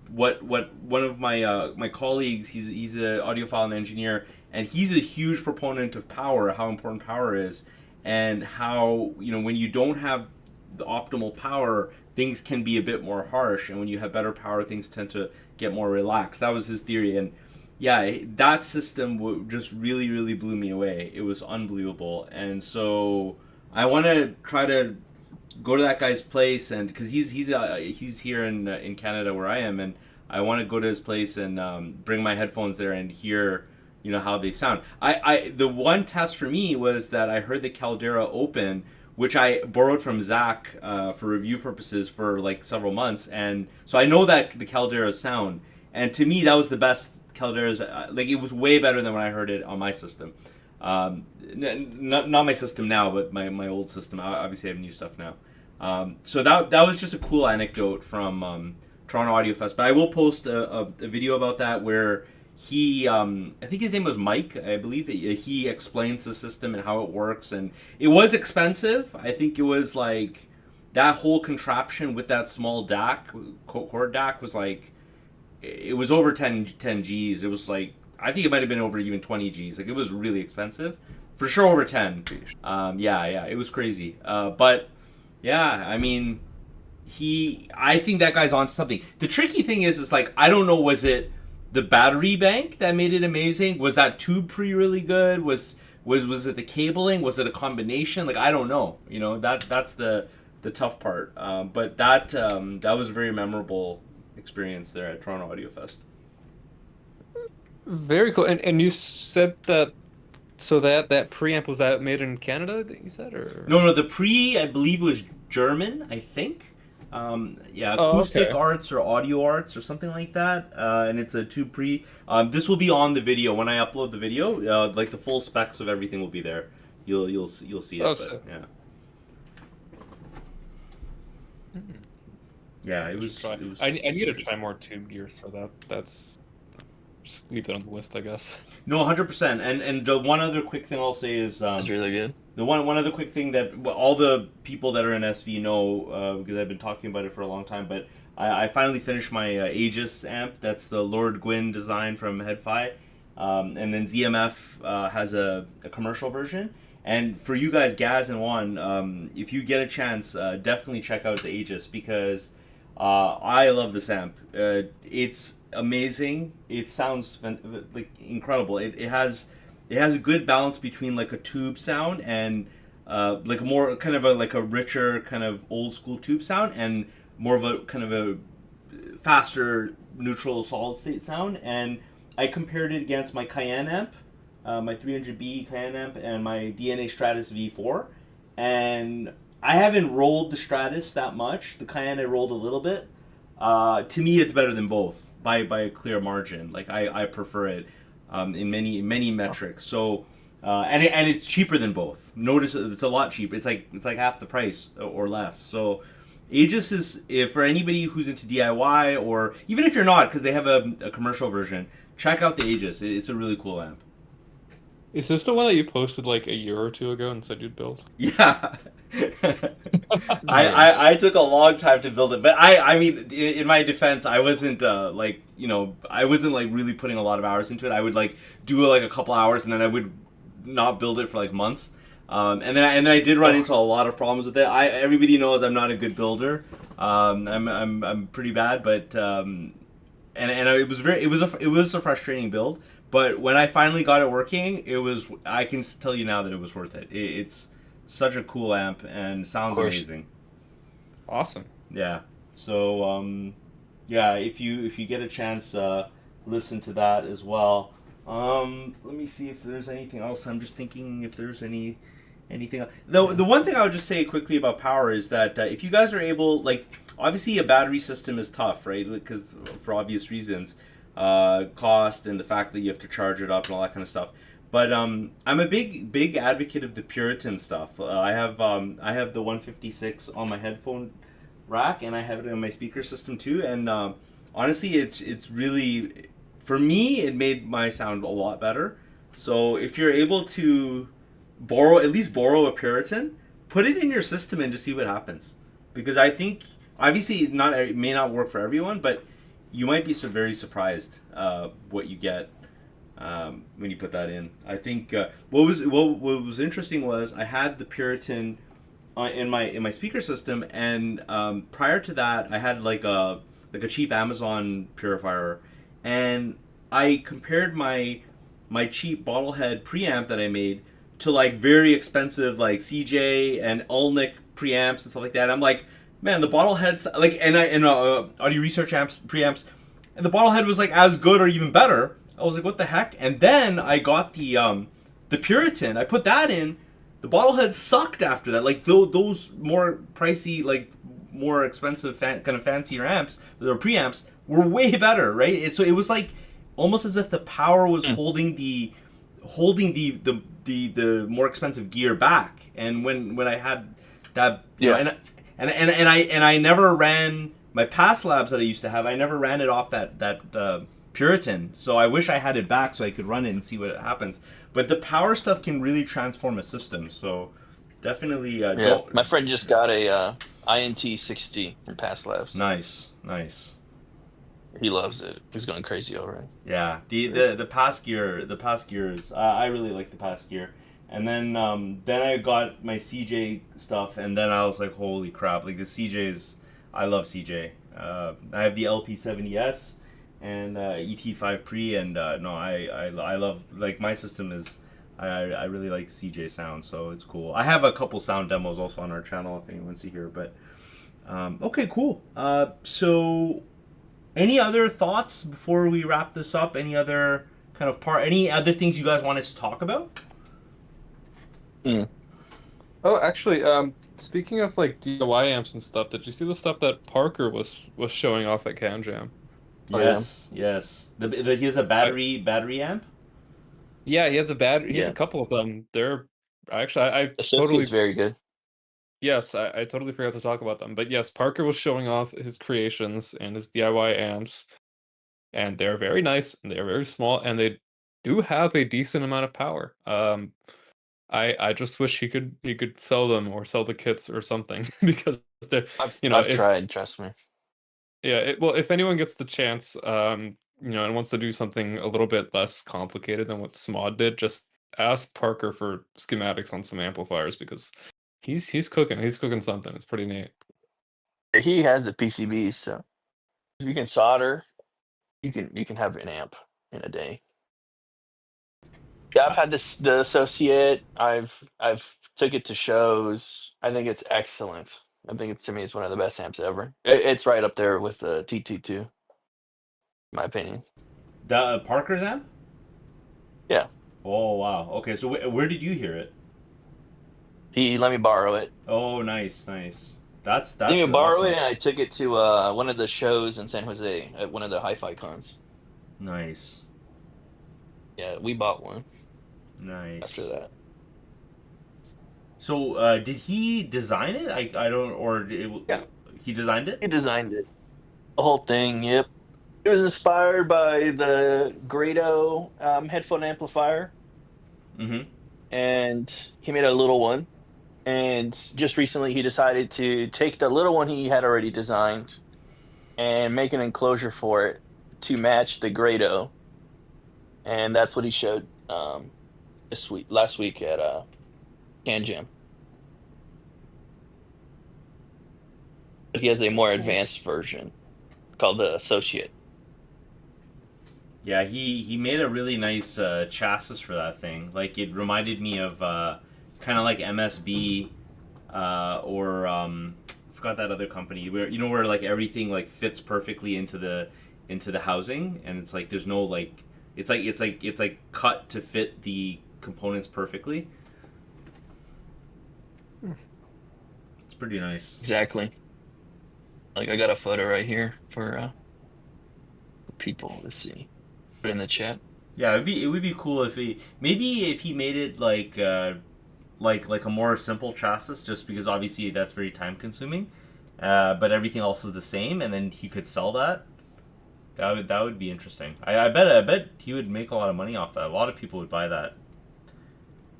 what one of my colleagues, he's an audiophile and engineer, and he's a huge proponent of power, how important power is, and how, you know, when you don't have the optimal power, things can be a bit more harsh, and when you have better power, things tend to get more relaxed. That was his theory, and yeah, that system just really, really blew me away. It was unbelievable, and so I want to try to go to that guy's place, and because he's here in Canada where I am, and I want to go to his place and bring my headphones there and hear, you know, how they sound. The one test for me was that I heard the Caldera Open, which I borrowed from Zach for review purposes for like several months, and so I know that the Caldera sound, and to me that was the best Caldera's. Like it was way better than when I heard it on my system. Not my system now, but my old system. Obviously, I have new stuff now. So that was just a cool anecdote from Toronto Audio Fest. But I will post a video about that where he, I think his name was Mike, I believe. He explains the system and how it works. And it was expensive. I think it was like that whole contraption with that small DAC, cord DAC, was like, it was over 10 Gs. It was like, I think it might have been over even 20 Gs. Like it was really expensive, for sure over 10. Yeah, it was crazy. But yeah, I mean, I think that guy's onto something. The tricky thing is like, I don't know, was it the battery bank that made it amazing? Was that tube pre really good? Was it the cabling? Was it a combination? Like I don't know. You know, that's the tough part. But that was a very memorable experience there at Toronto Audio Fest. Very cool. And you said that, so that preamp, was that made in Canada that you said, or? No, the pre, I believe, was German, I think. Acoustic okay. Arts or Audio Arts or something like that. And it's a tube pre. This will be on the video when I upload the video. Like the full specs of everything will be there. You'll see it. Oh, but, so. yeah. Yeah, it was. I need to try more tube gear, so that's. Just leave that on the list, I guess. No, 100%. And the one other quick thing I'll say is It's really good. the one other quick thing that all the people that are in SV know, because I've been talking about it for a long time. But I finally finished my Aegis amp. That's the Lord Gwyn design from Head-Fi, and then ZMF has a commercial version. And for you guys, Gaz and Juan, if you get a chance, definitely check out the Aegis, because I love this amp. It's amazing. It sounds like incredible. It has a good balance between like a tube sound and like more kind of a richer kind of old school tube sound, and more of a kind of a faster neutral solid state sound. And I compared it against my Cayenne amp, my 300B Cayenne amp, and my DNA Stratus V4, and I haven't rolled the Stratus that much. The Cayenne I rolled a little bit. To me, it's better than both by a clear margin. Like I prefer it in many metrics. So and it's cheaper than both. Notice it's a lot cheaper. It's like half the price or less. So Aegis is, if for anybody who's into DIY, or even if you're not, because they have a commercial version, check out the Aegis. It's a really cool amp. Is this the one that you posted like a year or two ago and said you'd build? Yeah. I took a long time to build it, but I mean, in my defense, I wasn't I wasn't like really putting a lot of hours into it. I would like do like a couple hours, and then I would not build it for like months. And then I did run into a lot of problems with it. Everybody knows I'm not a good builder. I'm pretty bad, but and it was a frustrating build. But when I finally got it working, I can tell you now that it was worth it. It's such a cool amp and sounds amazing. Awesome. Yeah. So Yeah, if you get a chance, listen to that as well. Let me see if there's anything else. I'm just thinking if there's anything else. The one thing I would just say quickly about power is that if you guys are able, like, obviously a battery system is tough, right? Because for obvious reasons, cost and the fact that you have to charge it up and all that kind of stuff. But I'm a big advocate of the Puritan stuff. I have the 156 on my headphone rack, and I have it in my speaker system too. And honestly, it's really, for me, it made my sound a lot better. So if you're able to at least borrow a Puritan, put it in your system and just see what happens. Because I think obviously it may not work for everyone, but you might be very surprised what you get when you put that in. I think what was interesting was I had the Puritan in my speaker system, and prior to that, I had like a cheap Amazon purifier, and I compared my cheap bottlehead preamp that I made to like very expensive like CJ and Ulnick preamps and stuff like that. I'm like, man, the bottleheads like and audio research amps preamps, and the bottlehead was like as good or even better. I was like, what the heck? And then I got the Puritan. I put that in. The bottlehead sucked after that. Like those more pricey, like more expensive, kind of fancier amps, or preamps, were way better, right? So it was like almost as if the power was holding the more expensive gear back. And when I had that, you know, and I never ran my past labs that I used to have. I never ran it off that Puritan. So I wish I had it back so I could run it and see what happens. But the power stuff can really transform a system. So definitely. My friend just got a INT 60 from Past Labs. Nice. He loves it. He's going crazy over it. Yeah, the past gears. I really like the past gear. And then I got my CJ stuff, and then I was like, holy crap! Like the CJs, I love CJ. I have the LP70S and ET5 Pre, and no, I love, like, my system is. I really like CJ sound, so it's cool. I have a couple sound demos also on our channel if anyone wants to hear. But okay, cool. So. Any other thoughts before we wrap this up? Any other any other things you guys wanted to talk about? Oh, actually, speaking of like DIY amps and stuff, did you see the stuff that Parker was showing off at CanJam? Oh, yes. He has a battery amp. Yeah, he has a battery. He has Yeah. a couple of them. They're actually I Associate's totally very good. yes, I totally forgot to talk about them. But yes, Parker was showing off his creations and his DIY amps, and they're very nice and they're very small, and they do have a decent amount of power. I just wish he could sell them or sell the kits or something because they're I've tried, trust me. yeah, well, if anyone gets the chance, and wants to do something a little bit less complicated than what Smod did, just ask Parker for schematics on some amplifiers because he's cooking something. It's pretty neat. He has the PCBs, so if you can solder, you can have an amp in a day. Yeah, I've had the Associate. I've took it to shows. I think it's excellent. I think to me it's one of the best amps ever. It's right up there with the TT2, in my opinion. The Parker's amp. Yeah. Oh wow. Okay, so where did you hear it? He let me borrow it. Oh, nice. That's Let me borrow awesome. it, and I took it to one of the shows in San Jose at one of the hi-fi cons. Nice. Yeah, we bought one Nice. after that. So did he design it? I don't, or Yeah. he designed it. He designed it. The whole thing, yep. It was inspired by the Grado headphone amplifier, Mm-hmm. and he made a little one. And just recently, he decided to take the little one he had already designed and make an enclosure for it to match the Grado. And that's what he showed last week at CanJam. But he has a more advanced version called the Associate. Yeah, he made a really nice chassis for that thing. Like, it reminded me of kind of like MSB or forgot that other company where where like everything like fits perfectly into the housing, and it's like there's no like it's like cut to fit the components perfectly. It's pretty nice. Exactly. Like I got a photo right here for people. Let's see. Put it in the chat. Yeah, it would be cool if he made it like a more simple chassis, just because obviously that's very time consuming, but everything else is the same, and then he could sell that. That would be interesting. I bet he would make a lot of money off that. A lot of people would buy that.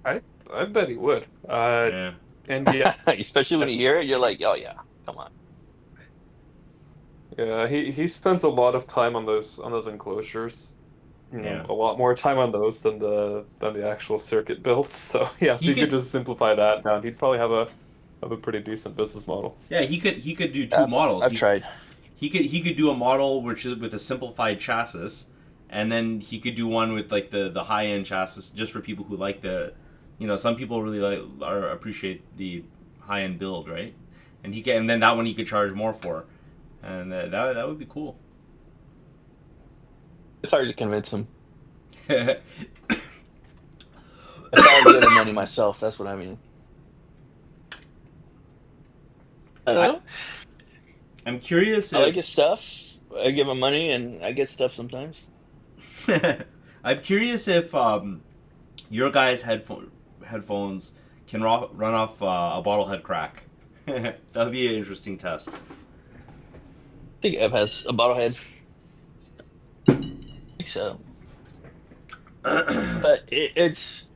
I bet he would. Yeah. And yeah, Especially when you hear it, you're like, oh yeah, come on. yeah, he spends a lot of time on those enclosures. Yeah. A lot more time on those than the actual circuit builds. So yeah, if He he could- could just simplify that down, he'd probably have a pretty decent business model. Yeah, he could do two models. I've tried. He could do a model which is with a simplified chassis, and then he could do one with like the high end chassis, just for people who like some people really appreciate the high end build, right? And then that one he could charge more for, and that would be cool. It's hard to convince him. If I was giving money myself, that's what I mean. I don't know. I'm curious I like if his stuff. I give him money, and I get stuff sometimes. I'm curious if your guys' headphones can run off a bottle head crack. That would be an interesting test. I think Ev has a bottle head. I think so. But it's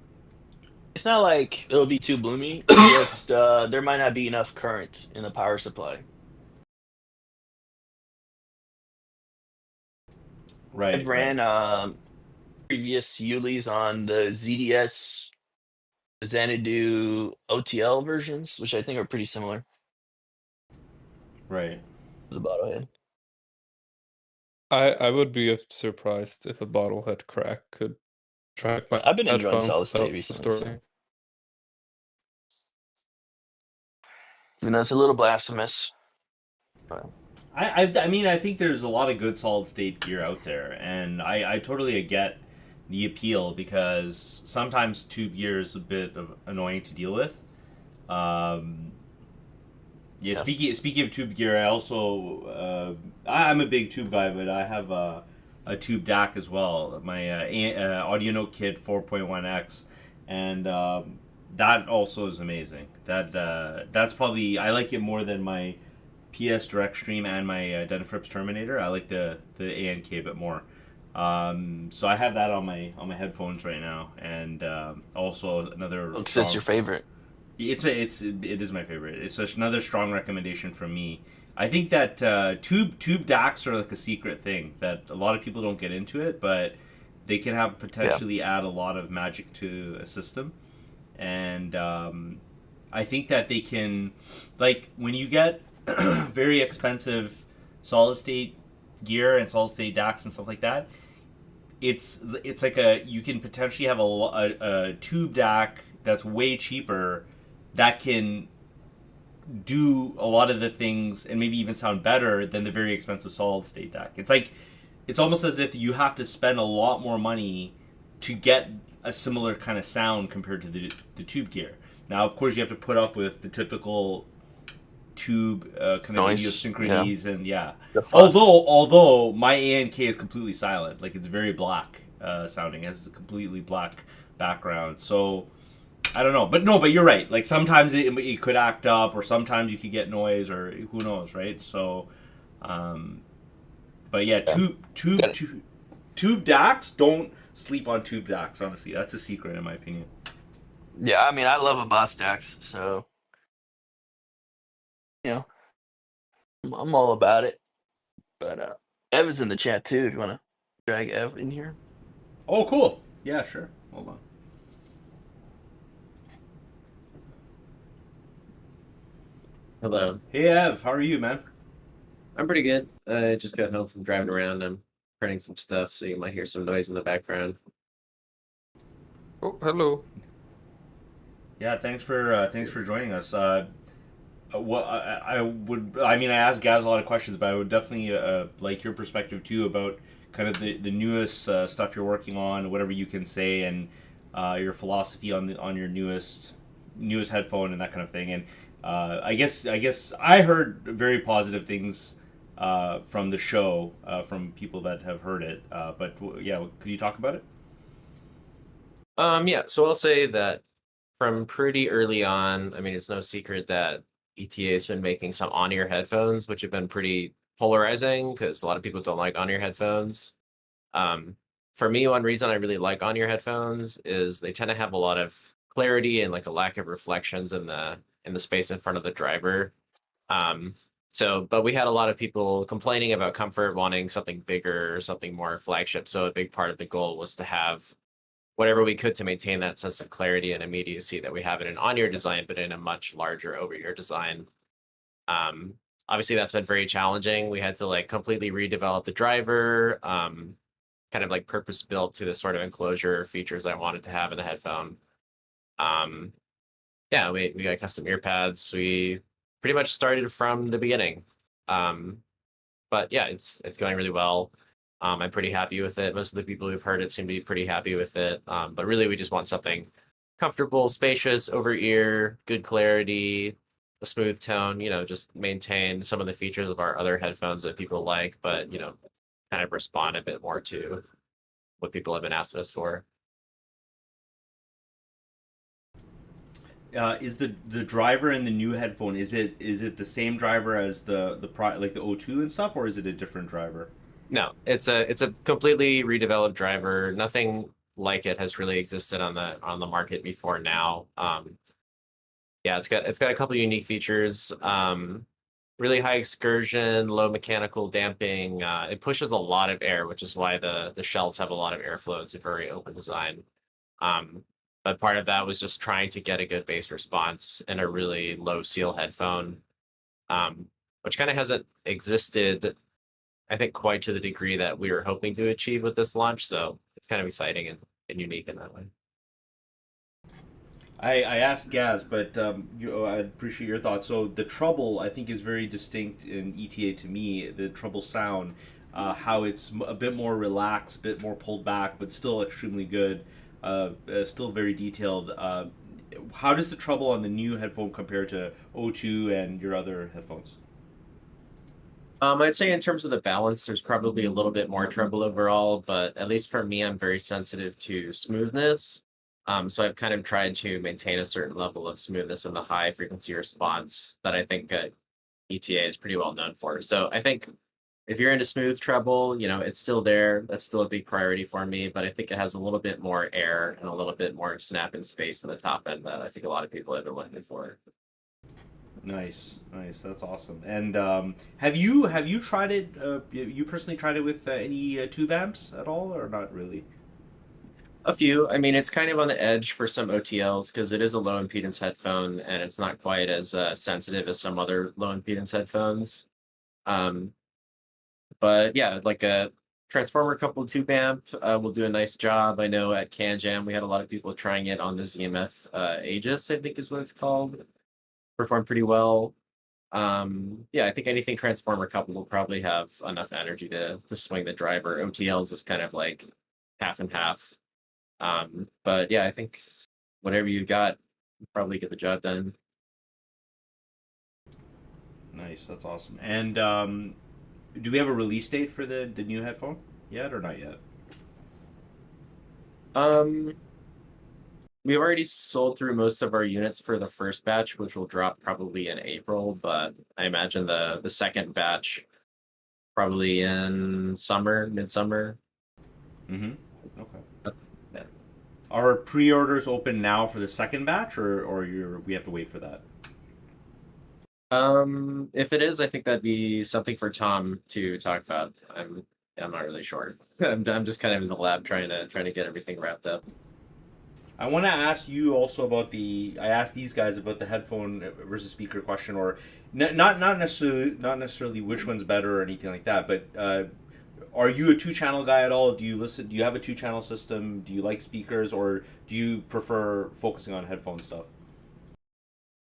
not like it'll be too bloomy. It's just there might not be enough current in the power supply. Right. I've ran previous Yulis on the ZDS Xanadu OTL versions, which I think are pretty similar Right. to the bottle head. I would be surprised if a bottle head crack could drive my I've been enjoying headphones solid state without recently, distorting. Even though it's a little blasphemous. I mean, I think there's a lot of good solid state gear out there, and I totally get the appeal, because sometimes tube gear is a bit annoying to deal with. Yeah. Speaking of tube gear, I also I'm a big tube guy, but I have a tube DAC as well. My AudioNote Kit 4.1X, and that also is amazing. That's probably, I like it more than my PS Direct Stream and my Denafrips Terminator. I like the ANK a bit more. So I have that on my headphones right now, and also another. Because it's your favorite. It is my favorite. It's just another strong recommendation from me. I think that tube DACs are like a secret thing that a lot of people don't get into it, but they can have potentially add a lot of magic to a system, and I think that they can, like, when you get very expensive solid state gear and solid state DACs and stuff like that, it's like you can potentially have a tube DAC that's way cheaper that can do a lot of the things and maybe even sound better than the very expensive solid state DAC. It's almost as if you have to spend a lot more money to get a similar kind of sound compared to the tube gear. Now, of course, you have to put up with the typical tube kind of Noise, idiosyncrasies, and The fuzz. although my ANK is completely silent, like it's very black sounding, it has a completely black background. So I don't know, but you're right. Like sometimes it could act up, or sometimes you could get noise, or who knows, right? So, but yeah, tube DACs, don't sleep on tube DACs. Honestly, that's a secret in my opinion. Yeah, I mean, I love a Boss Dax, so you know, I'm all about it. But Ev is in the chat too. If you want to drag Ev in here. Oh, cool. Yeah, sure. Hold on. Hello. Hey, Ev. How are you, man? I'm pretty good. I just got home from driving around. I'm printing some stuff, so you might hear some noise in the background. Oh, hello. Yeah, thanks for joining us. what I would, I mean, I asked Gaz a lot of questions, but I would definitely like your perspective too about kind of the newest stuff you're working on, whatever you can say, and your philosophy on your newest headphone and that kind of thing. And I guess I heard very positive things from the show from people that have heard it. Yeah, could you talk about it? Yeah, so I'll say that from pretty early on, I mean, it's no secret that ETA has been making some on-ear headphones, which have been pretty polarizing because a lot of people don't like on-ear headphones. Um, for me, one reason I really like on-ear headphones is they tend to have a lot of clarity and like a lack of reflections in the space in front of the driver. Um, but we had a lot of people complaining about comfort, wanting something bigger or something more flagship. So a big part of the goal was to have whatever we could to maintain that sense of clarity and immediacy that we have in an on-ear design, but in a much larger over-ear design. Um, Obviously, that's been very challenging. We had to like completely redevelop the driver, kind of like purpose built to the sort of enclosure features I wanted to have in the headphone. Um, yeah, we got custom ear pads. We pretty much started from the beginning. Um, but yeah, it's going really well. I'm pretty happy with it. Most of the people who've heard it seem to be pretty happy with it. But really, we just want something comfortable, spacious, over ear, good clarity, a smooth tone. You know, just maintain some of the features of our other headphones that people like, but you know, kind of respond a bit more to what people have been asking us for. Is the driver in the new headphone, is it the same driver as like the O2 and stuff, or is it a different driver? No, it's a completely redeveloped driver. Nothing like it has really existed on the market before now. Yeah, it's got a couple unique features. Really high excursion, low mechanical damping. It pushes a lot of air, which is why the shells have a lot of airflow. It's a very open design. Um, but part of that was just trying to get a good bass response in a really low seal headphone, um, which kind of hasn't existed, I think, quite to the degree that we were hoping to achieve with this launch. So it's kind of exciting and unique in that way. I asked Gaz, but I appreciate your thoughts. So the treble, I think, is very distinct in ETA to me. The treble sound, how it's a bit more relaxed, a bit more pulled back, but still extremely good, still very detailed. How does the treble on the new headphone compare to O2 and your other headphones? I'd say in terms of the balance, there's probably a little bit more treble overall, but at least for me, I'm very sensitive to smoothness. So I've kind of tried to maintain a certain level of smoothness in the high frequency response that I think ETA is pretty well known for. So I think if you're into smooth treble, you know, it's still there. That's still a big priority for me, but I think it has a little bit more air and a little bit more snap in space in the top end that I think a lot of people have been looking for. Nice, nice. That's awesome. And have you tried it? You personally tried it with any tube amps at all, or not really? A few. I mean, it's kind of on the edge for some OTLs because it is a low impedance headphone and it's not quite as sensitive as some other low impedance headphones. Um, but yeah, like a transformer coupled tube amp will do a nice job. I know at CanJam we had a lot of people trying it on the ZMF Aegis, I think is what it's called. Performed pretty well. Yeah, I think anything transformer coupled will probably have enough energy to swing the driver. OTLs is kind of like half and half. But yeah, I think whatever you got, you probably get the job done. Nice, that's awesome. And do we have a release date for the new headphone yet, or not yet? Um, we've already sold through most of our units for the first batch, which will drop probably in April, but I imagine the second batch probably in summer, midsummer. Mm-hmm. Okay. Yeah. Are pre-orders open now for the second batch, or we have to wait for that? If it is, I think that'd be something for Tom to talk about. I'm not really sure. I'm just kind of in the lab trying to get everything wrapped up. I want to ask you also about I asked these guys about the headphone versus speaker question, or not necessarily which one's better or anything like that, but are you a two-channel guy at all? Do you listen? Do you have a two-channel system? Do you like speakers, or do you prefer focusing on headphone stuff?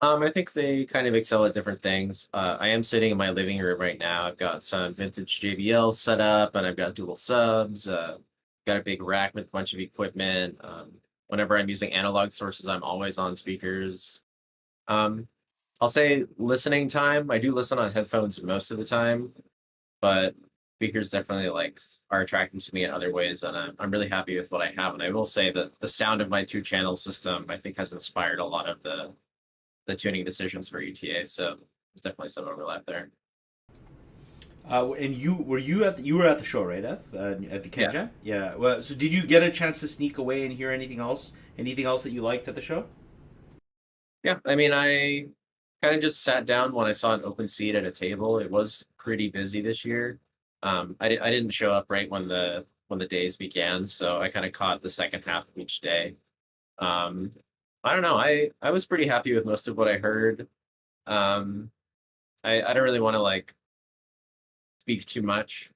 I think they kind of excel at different things. I am sitting in my living room right now. I've got some vintage JBL set up, and I've got dual subs. Got a big rack with a bunch of equipment. Whenever I'm using analog sources, I'm always on speakers. Um, I'll say listening time. I do listen on headphones most of the time, but speakers definitely like are attractive to me in other ways, and I'm really happy with what I have. And I will say that the sound of my two-channel system, I think, has inspired a lot of the tuning decisions for ETA. So there's definitely some overlap there. And you were at the show, right, F? At the Ken Yeah. Jam? Yeah. Well, so did you get a chance to sneak away and hear anything else? Anything else that you liked at the show? Yeah, I mean, I kind of just sat down when I saw an open seat at a table. It was pretty busy this year. I didn't show up right when the days began, so I kind of caught the second half of each day. Um, I don't know. I was pretty happy with most of what I heard. Um, I don't really want to like speak too much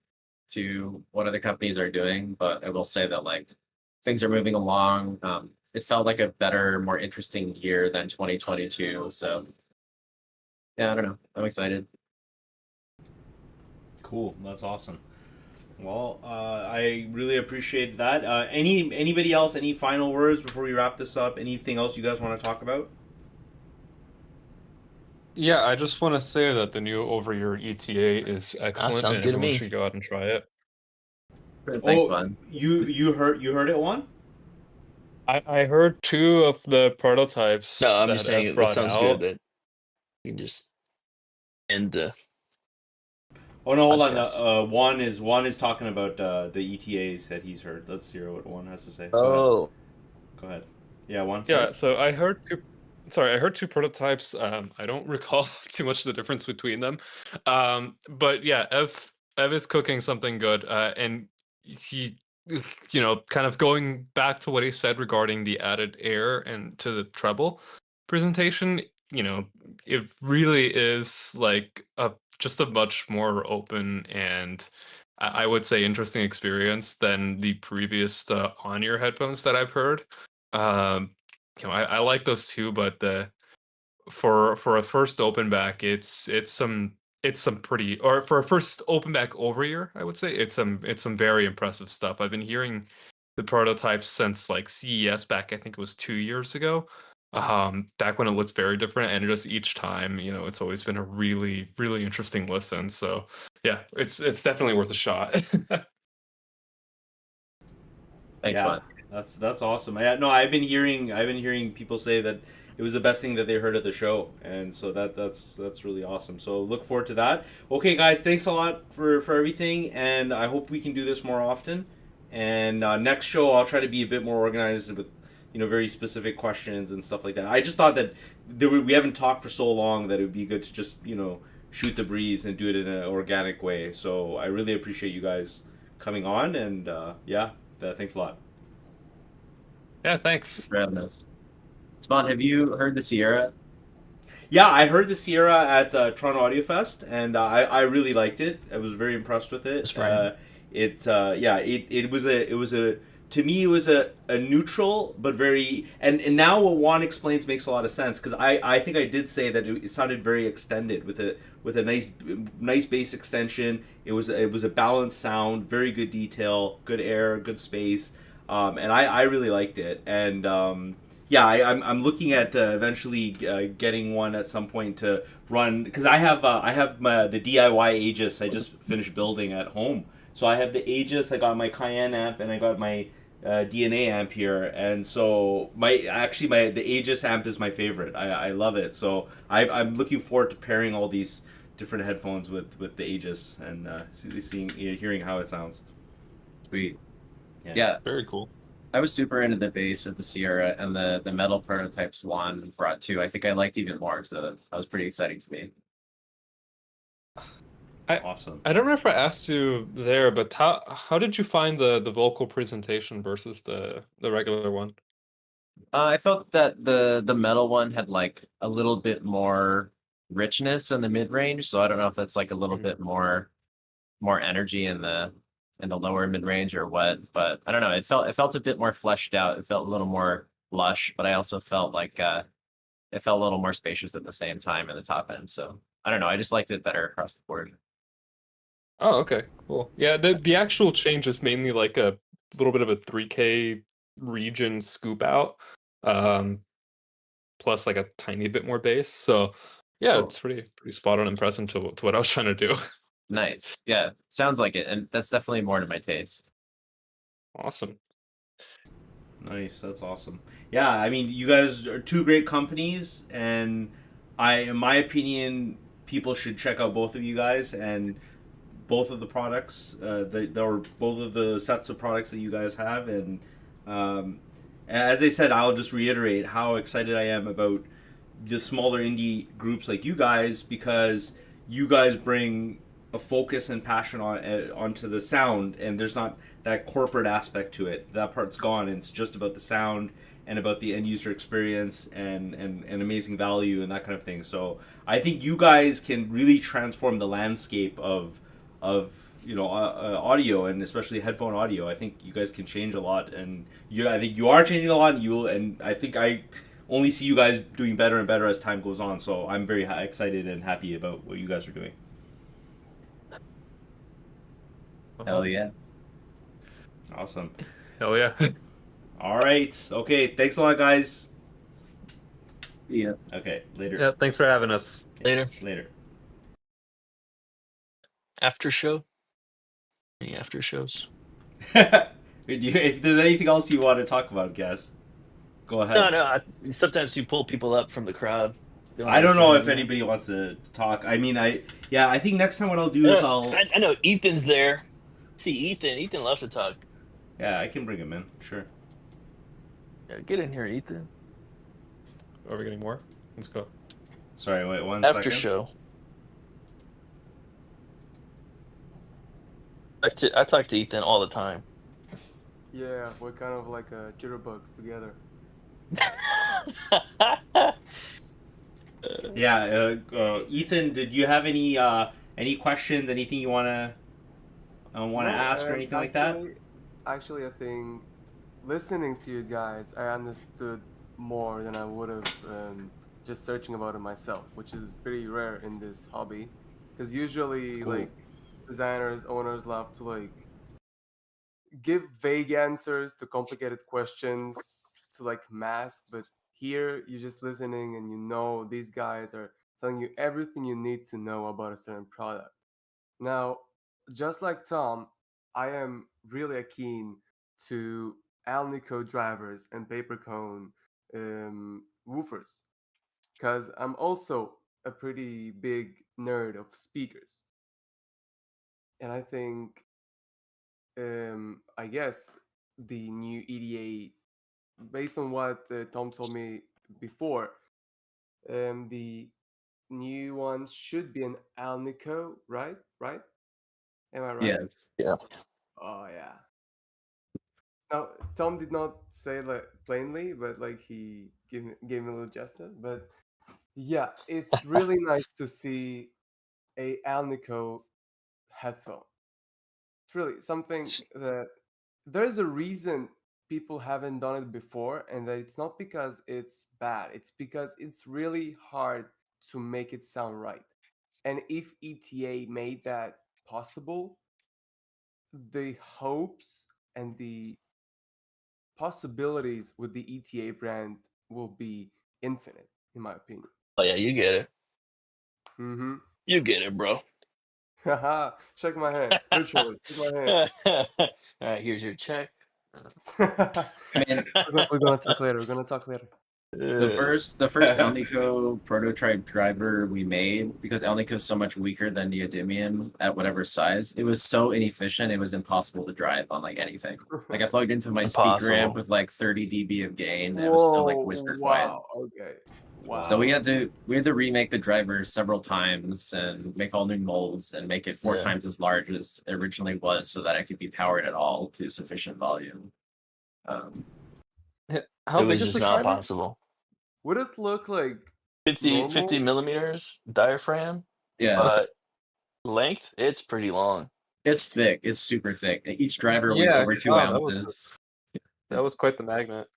to what other companies are doing, but I will say that like things are moving along. It felt like a better, more interesting year than 2022. So yeah, I don't know. I'm excited. Cool. That's awesome. Well, I really appreciate that. Anybody else? Any final words before we wrap this up? Anything else you guys want to talk about? Yeah, I just want to say that the new over-ear ETA is excellent, sounds and good to everyone me. should go out and try it. Thanks, man. You heard it one? I heard 2 of the prototypes No, I'm that just Ev saying that brought sounds out. good that you can just end the Oh no, hold on. podcast. Juan is talking about the ETAs that he's heard. Let's hear what Juan has to say. Go ahead. Oh, Go ahead. Yeah, Juan. Yeah, so I heard 2. Sorry, I heard 2 prototypes. I don't recall too much the difference between them. But yeah, Ev is cooking something good, and he, kind of going back to what he said regarding the added air and to the treble presentation. It really is like just a much more open and I would say interesting experience than the previous on-ear headphones that I've heard. Um, I like those too, but for a first open back, it's some pretty, or for a first open back over ear, I would say it's some very impressive stuff. I've been hearing the prototypes since like CES back, I think it was 2 years ago. Back when it looked very different, and just each time, it's always been a really, really interesting listen. So yeah, it's definitely worth a shot. Thanks, Yeah, man. that's awesome. Yeah, no, I've been hearing people say that it was the best thing that they heard at the show, and so that's really awesome. So look forward to that. Okay, guys, thanks a lot for everything, and I hope we can do this more often. And next show, I'll try to be a bit more organized with very specific questions and stuff like that. I just thought that we haven't talked for so long that it would be good to just shoot the breeze and do it in an organic way. So I really appreciate you guys coming on, and yeah. Thanks a lot. Yeah, thanks. For having us. Spawn, have you heard the Sierra? Yeah, I heard the Sierra at Toronto Audio Fest, and I really liked it. I was very impressed with it. That's right. It was a to me it was a neutral but very and now what Juan explains makes a lot of sense because I think I did say that it sounded very extended with a nice bass extension. It was a balanced sound, very good detail, good air, good space, and I really liked it. And yeah, I'm looking at eventually getting one at some point to run because I have the DIY Aegis I just finished building at home. So I have the Aegis, I got my Cayenne amp, and I got my DNA amp here. And so the Aegis amp is my favorite. I love it. So I'm looking forward to pairing all these different headphones with the Aegis and hearing how it sounds. Sweet. Yeah. Yeah, Very cool. I was super into the bass of the Sierra, and the metal prototypes Juan brought too. I think I liked even more, so that was pretty exciting to me. Awesome. I don't know if I asked you there, but how did you find the vocal presentation versus the regular one? I felt that the metal one had like a little bit more richness in the mid range, so I don't know if that's like a little Mhm. bit more energy in the lower mid range or what, but I don't know. It felt a bit more fleshed out. It felt a little more lush, but I also felt like it felt a little more spacious at the same time in the top end. So I don't know. I just liked it better across the board. Oh, okay, cool. Yeah, the actual change is mainly like a little bit of a 3K region scoop out, plus like a tiny bit more bass. So yeah, Cool. it's pretty spot on impressive to what I was trying to do. Nice. Yeah, sounds like it, and that's definitely more to my taste. Awesome. Nice, that's awesome. Yeah, I mean, you guys are two great companies, and in my opinion, people should check out both of you guys and both of the products, or both of the sets of products that you guys have. And as I said, I'll just reiterate how excited I am about the smaller indie groups like you guys, because you guys bring a focus and passion onto the sound, and there's not that corporate aspect to it. That part's gone, and it's just about the sound and about the end user experience and amazing value and that kind of thing. So I think you guys can really transform the landscape of audio, and especially headphone audio. I think you guys can change a lot, and I think you are changing a lot, and I think I only see you guys doing better and better as time goes on. So I'm very excited and happy about what you guys are doing. Hell yeah. Awesome. Hell yeah. All right. Okay. Thanks a lot, guys. Yeah. Okay. Later. Yeah, thanks for having us. Later. Later. After show? Any after shows? If there's anything else you want to talk about, guys, go ahead. No. Sometimes you pull people up from the crowd. I don't know if anybody wants to talk. I mean, I think next time what I'll do is I know Ethan's there. See Ethan. Ethan loves to talk. Yeah, I can bring him in. Sure. Yeah, get in here, Ethan. Are we getting more? Let's go. Sorry, wait one After second. show. I talk to Ethan all the time. Yeah, we're kind of like jitterbugs together. Yeah, Ethan, did you have any questions? Anything you wanna No, ask or anything like that? Actually, I think listening to you guys, I understood more than I would have just searching about it myself, which is pretty rare in this hobby. Because usually, Cool. like, designers, owners love to like give vague answers to complicated questions to like mask, but here you're just listening and you know these guys are telling you everything you need to know about a certain product. Now, just like Tom, I am really keen to Alnico drivers and paper cone woofers because I'm also a pretty big nerd of speakers. And I think, I guess the new EDA, based on what Tom told me before, the new one should be an Alnico, right? Right? Am I right? Yes. Yeah. Oh yeah. Now Tom did not say like plainly, but like he gave me a little gesture. But yeah, it's really nice to see a Alnico headphone. It's really something that there's a reason people haven't done it before, and that it's not because it's bad. It's because it's really hard to make it sound right. And if ETA made that possible, the hopes and the possibilities with the ETA brand will be infinite, in my opinion. Oh yeah, you get it. Mm-hmm. You get it, bro. Haha, shake my hand. Virtually, shake my hand. All right, here's your check. I mean, We're gonna talk later. We're gonna talk later. the first Alnico prototype driver we made, because Alnico is so much weaker than neodymium at whatever size, it was so inefficient it was impossible to drive on like anything. Like I plugged into my speaker Impossible. amp with like 30 dB of gain, and it was still like whisper quiet. Wow. Okay. Wow. So we had to remake the driver several times and make all new molds and make it 4 Yeah. times as large as it originally was, so that it could be powered at all to sufficient volume. How It big was is just the not driver? possible. Would it look like 50 normal? millimeters diaphragm, Yeah, but length, it's pretty long. it's thick. It's super thick. Each driver weighs Yeah, I over 2 saw that was- ounces. That was quite the magnet.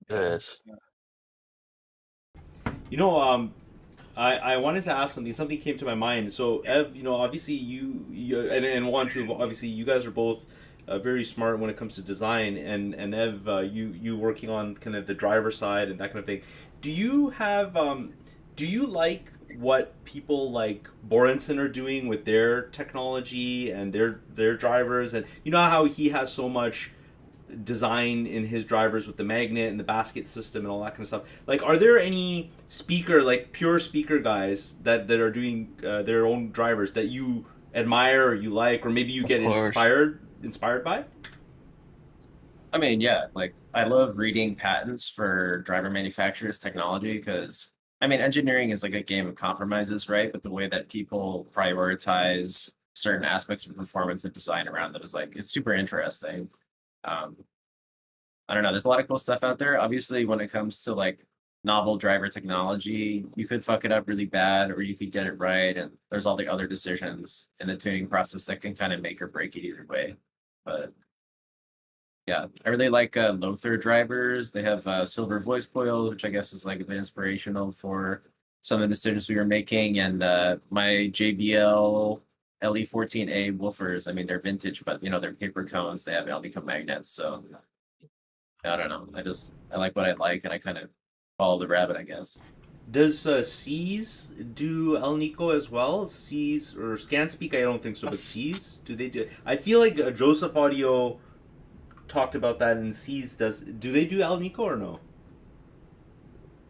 It is. You know, I wanted to ask something. Something came to my mind. So, Ev, obviously and Juan too. Obviously, you guys are both very smart when it comes to design. And Ev, you working on kind of the driver side and that kind of thing. Do you have do you like what people like Borenson are doing with their technology and their drivers? And you know how he has so much design in his drivers with the magnet and the basket system and all that kind of stuff. Like, are there any pure speaker guys that are doing their own drivers that you admire or you like, or maybe you Of get course. inspired by? I mean, yeah, like I love reading patents for driver manufacturers' technology because I mean, engineering is like a game of compromises, right? But the way that people prioritize certain aspects of performance and design around them is like it's super interesting. Um, I don't know. There's a lot of cool stuff out there. Obviously, when it comes to like novel driver technology, you could fuck it up really bad, or you could get it right. And there's all the other decisions in the tuning process that can kind of make or break it either way. But yeah, I really like Lothar drivers. They have silver voice coil, which I guess is like a bit inspirational for some of the decisions we were making. And my JBL LE14A woofers. I mean, they're vintage, but they're paper cones. They have Alnicom magnets. So I don't know. I like what I like, and I kind of follow the rabbit, I guess. Does C's do El Nico as well? C's or ScanSpeak? I don't think so, but C's, do they do? I feel like Joseph Audio talked about that, and C's does. Do they do El Nico or no?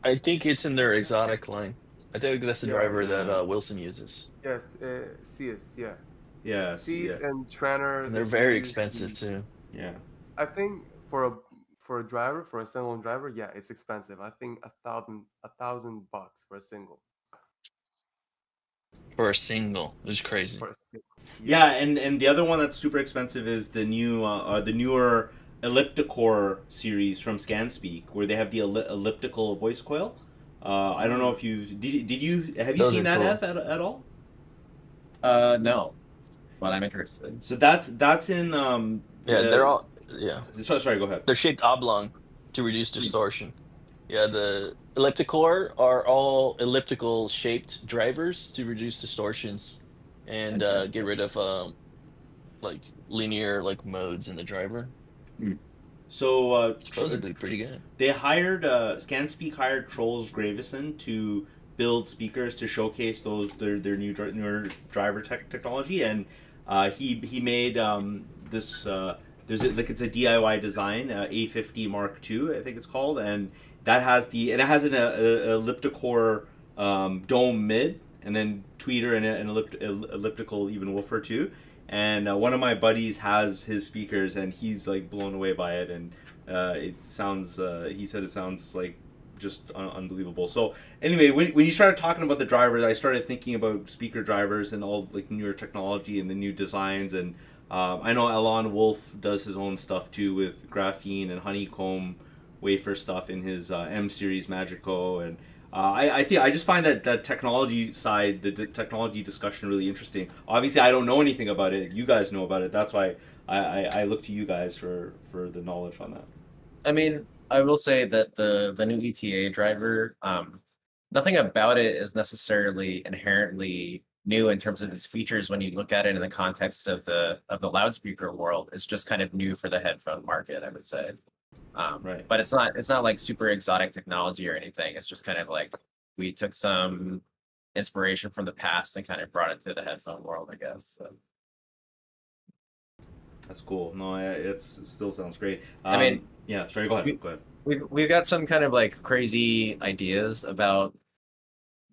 I think it's in their exotic line. I think that's the Yeah, driver that Wilson uses. Yes, CS, yeah. C's Yeah, and Tranner. And they're very expensive too. yeah. I think for a driver, for a standalone driver, yeah, it's expensive. I think $1,000 for a single. For a single. It's crazy. For a single. Yeah, and the other one that's super expensive is the newer Ellipticore series from ScanSpeak, where they have the elliptical voice coil. I don't know if you have you Those seen are that cool. Ev at all? No, but I'm interested. So that's in Yeah, the- they're all yeah. Sorry, go ahead. They're shaped oblong to reduce distortion. Yeah, the Ellipticore are all elliptical shaped drivers to reduce distortions and get rid of like linear like modes in the driver. So Supposedly pretty good. they hired ScanSpeak hired Trolls Gravison to build speakers to showcase their newer driver technology, and he made this it's a DIY design, A50 Mark II, I think it's called, and it has an ellipticore dome mid, and then tweeter and an elliptical even woofer too. And one of my buddies has his speakers, and he's like blown away by it, and it sounds. He said it sounds like just unbelievable. So anyway, when you started talking about the drivers, I started thinking about speaker drivers and all like newer technology and the new designs. And I know Alon Wolf does his own stuff too with graphene and honeycomb wafer stuff in his M series Magico. And I think I just find that technology side, the technology discussion, really interesting. Obviously, I don't know anything about it. You guys know about it. That's why I look to you guys for the knowledge on that. I mean, I will say that the new ETA driver, nothing about it is necessarily inherently new in terms of its features when you look at it in the context of the loudspeaker world. It's just kind of new for the headphone market, I would say. Right. But it's not like super exotic technology or anything. It's just kind of like we took some inspiration from the past and kind of brought it to the headphone world, I guess. So. That's cool. No, it still sounds great. I mean, yeah. Sorry, go ahead. Go ahead. We've got some kind of like crazy ideas about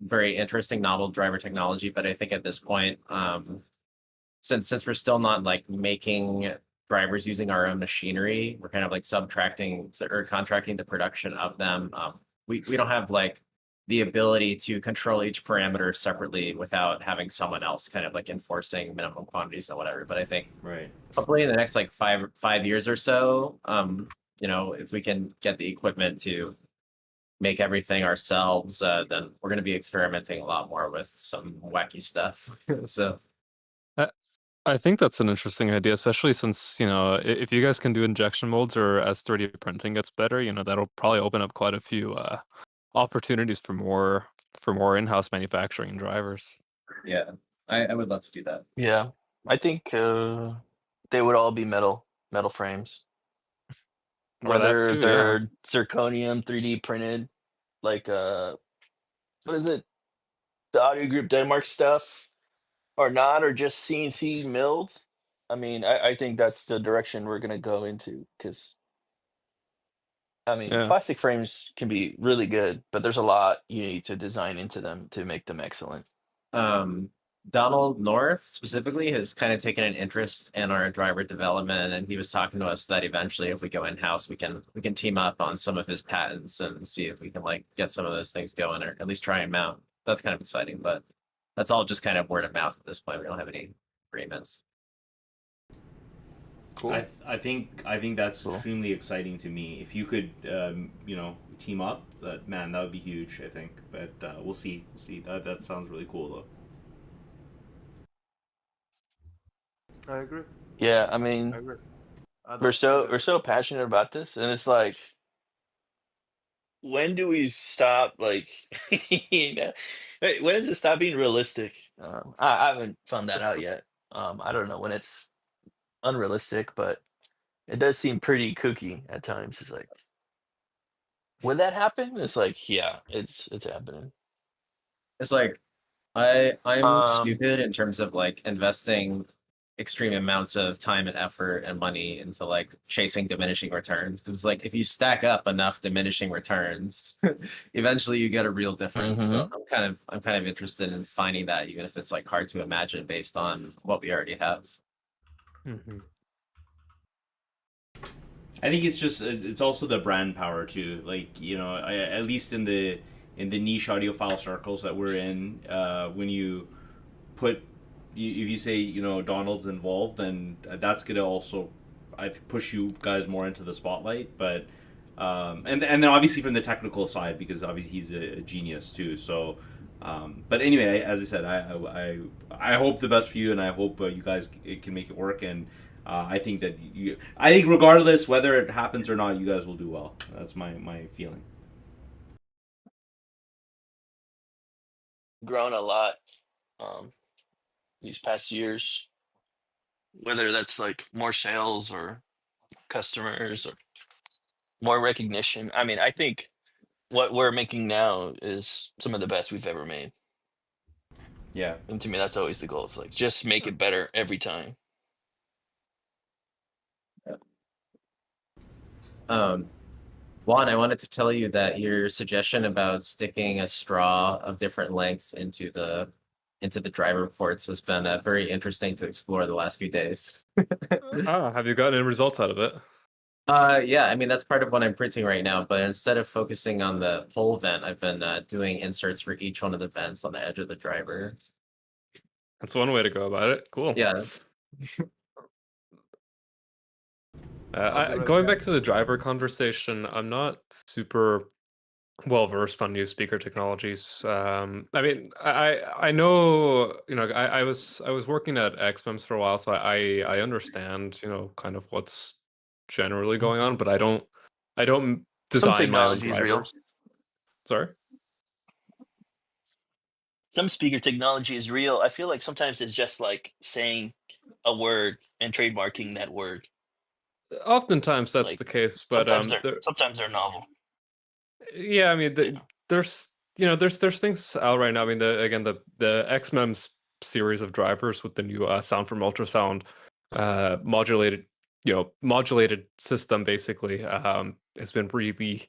very interesting novel driver technology, but I think at this point, since we're still not like making drivers using our own machinery, we're kind of like subtracting or contracting the production of them. We don't have like the ability to control each parameter separately without having someone else kind of like enforcing minimum quantities and whatever. But I think Right. hopefully in the next like five years or so, if we can get the equipment to make everything ourselves, then we're going to be experimenting a lot more with some wacky stuff. So I think that's an interesting idea, especially since, if you guys can do injection molds or as 3D printing gets better, that'll probably open up quite a few opportunities for more in-house manufacturing and drivers. Yeah, I would love to do that. Yeah, I think they would all be metal frames, Or that whether too, yeah. they're zirconium 3D printed, like what is it, the Audio Group Denmark stuff, or not, or just CNC milled. I mean, I think that's the direction we're gonna go into because I mean, Yeah. plastic frames can be really good, but there's a lot you need to design into them to make them excellent. Donald North specifically has kind of taken an interest in our driver development, and he was talking to us that eventually, if we go in house, we can team up on some of his patents and see if we can like get some of those things going, or at least try them out. That's kind of exciting, but that's all just kind of word of mouth at this point. We don't have any agreements. Cool. I think that's Cool. extremely exciting to me. If you could, team up, that would be huge. I think, but we'll see. That sounds really cool though. I agree. Yeah, I I mean, agree. I'd we're like to see so that. we're so passionate about this, and it's like, when do we stop? Like, when does it stop being realistic? I haven't found that out yet. I don't know when it's unrealistic, but it does seem pretty kooky at times. It's like, would that happen? It's like, yeah, it's happening. It's like I'm Um, stupid in terms of like investing extreme amounts of time and effort and money into like chasing diminishing returns, because it's like if you stack up enough diminishing returns, eventually you get a real difference. So I'm kind of interested in finding that, even if it's like hard to imagine based on what we already have. Mhm. I think it's also the brand power too. Like at least in the niche audiophile circles that we're in, when you put if you say Donald's involved, then that's gonna also push you guys more into the spotlight. But and then obviously from the technical side, because obviously he's a genius too. So. But anyway, as I said, I hope the best for you, and I hope you guys can make it work. And I think that I think regardless whether it happens or not, you guys will do well. That's my feeling. grown a lot these past years, whether that's like more sales or customers or more recognition. I mean, I think what we're making now is some of the best we've ever made. Yeah. And to me, that's always the goal. It's like, just make it better every time. Juan, I wanted to tell you that your suggestion about sticking a straw of different lengths into the driver ports has been very interesting to explore the last few days. Have you gotten any results out of it? Yeah, I mean that's part of what I'm printing right now, but instead of focusing on the pole vent, I've been doing inserts for each one of the vents on the edge of the driver. That's one way to go about it. Cool. Yeah. I'll be right Going back. back to the driver conversation, I'm not super well versed on new speaker technologies. I mean, I know, I was working at XMEMS for a while, so I understand, kind of what's generally going on, but I don't Some design my own technology is real. drivers. Sorry? Some speaker technology is real. I feel like sometimes it's just like saying a word and trademarking that word. Oftentimes that's Like, the case, but sometimes they're novel. yeah, I mean, there's there's things out right now. I mean, the XMEMS series of drivers with the new sound from ultrasound modulated system basically has been really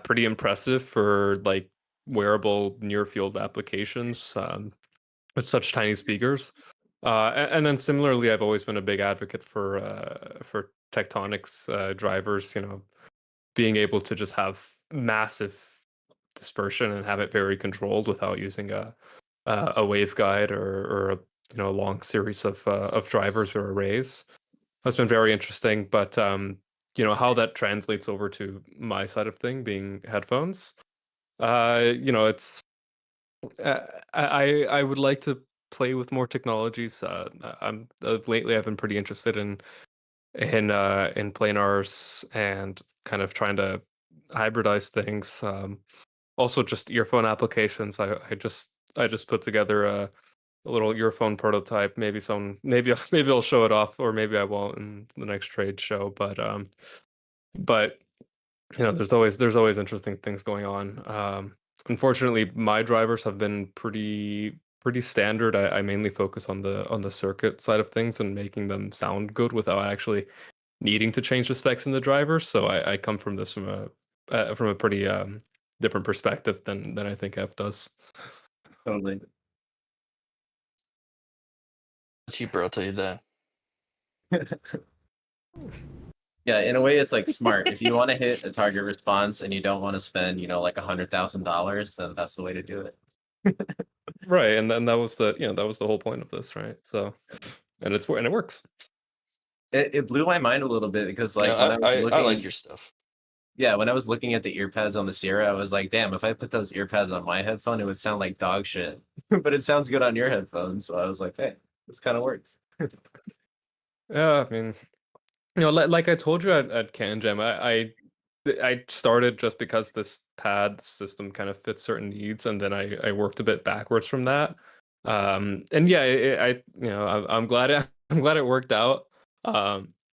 pretty impressive for like wearable near field applications with such tiny speakers. And then similarly, I've always been a big advocate for Tectonics drivers, being able to just have massive dispersion and have it very controlled without using a waveguide or a long series of drivers or arrays. That's been very interesting, but how that translates over to my side of thing, being headphones. It's I would like to play with more technologies. I'm lately I've been pretty interested in planars and kind of trying to hybridize things. also just earphone applications. I just put together a little earphone prototype. Maybe I'll show it off, or maybe I won't in the next trade show. But there's always interesting things going on. Unfortunately, my drivers have been pretty standard. I mainly focus on the circuit side of things and making them sound good without actually needing to change the specs in the driver. So I come from this from a pretty different perspective than I think F does. Totally. Cheaper, I'll tell you that. Yeah, in a way, it's like smart. If you want to hit a target response and you don't want to spend, like $100,000, then that's the way to do it. Right, and then that was the whole point of this, right? So, and it works. It blew my mind a little bit because like No, when I was looking, I like your stuff. yeah, when I was looking at the earpads on the Sierra, I was like, damn, if I put those earpads on my headphone, it would sound like dog shit. But it sounds good on your headphones, so I was like, hey, this kind of works. Yeah, I mean, like I told you at CanJam, I started just because this pad system kind of fits certain needs, and then I worked a bit backwards from that. And yeah, I'm glad I'm glad it worked out.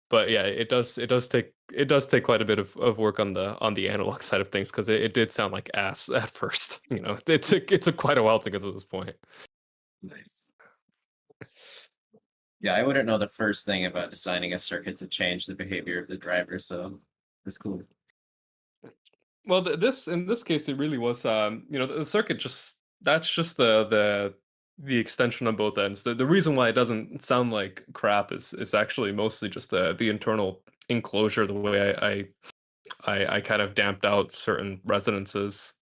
But yeah, it does take quite a bit of work on the analog side of things, because it did sound like ass at first. It took quite a while to get to this point. Nice. Yeah, I wouldn't know the first thing about designing a circuit to change the behavior of the driver, so it's cool. Well, in this case, it really was. The circuit that's just the extension on both ends. The reason why it doesn't sound like crap is actually mostly just the internal enclosure, the way I kind of damped out certain resonances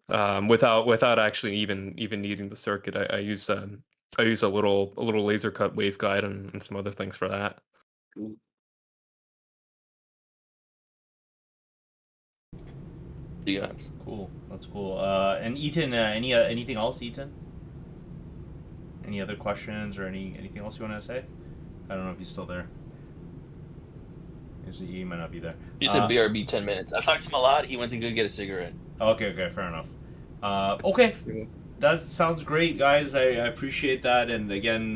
without actually even needing the circuit. I use a little laser cut waveguide and some other things for that. Cool. Yeah. Cool. That's cool. And Ethan, anything else, Ethan? Any other questions or anything else you want to say? I don't know if he's still there. He might not be there. He said BRB 10 minutes. I talked to him a lot. He went to go get a cigarette. Okay, fair enough. Okay, that sounds great, guys. I appreciate that, and again,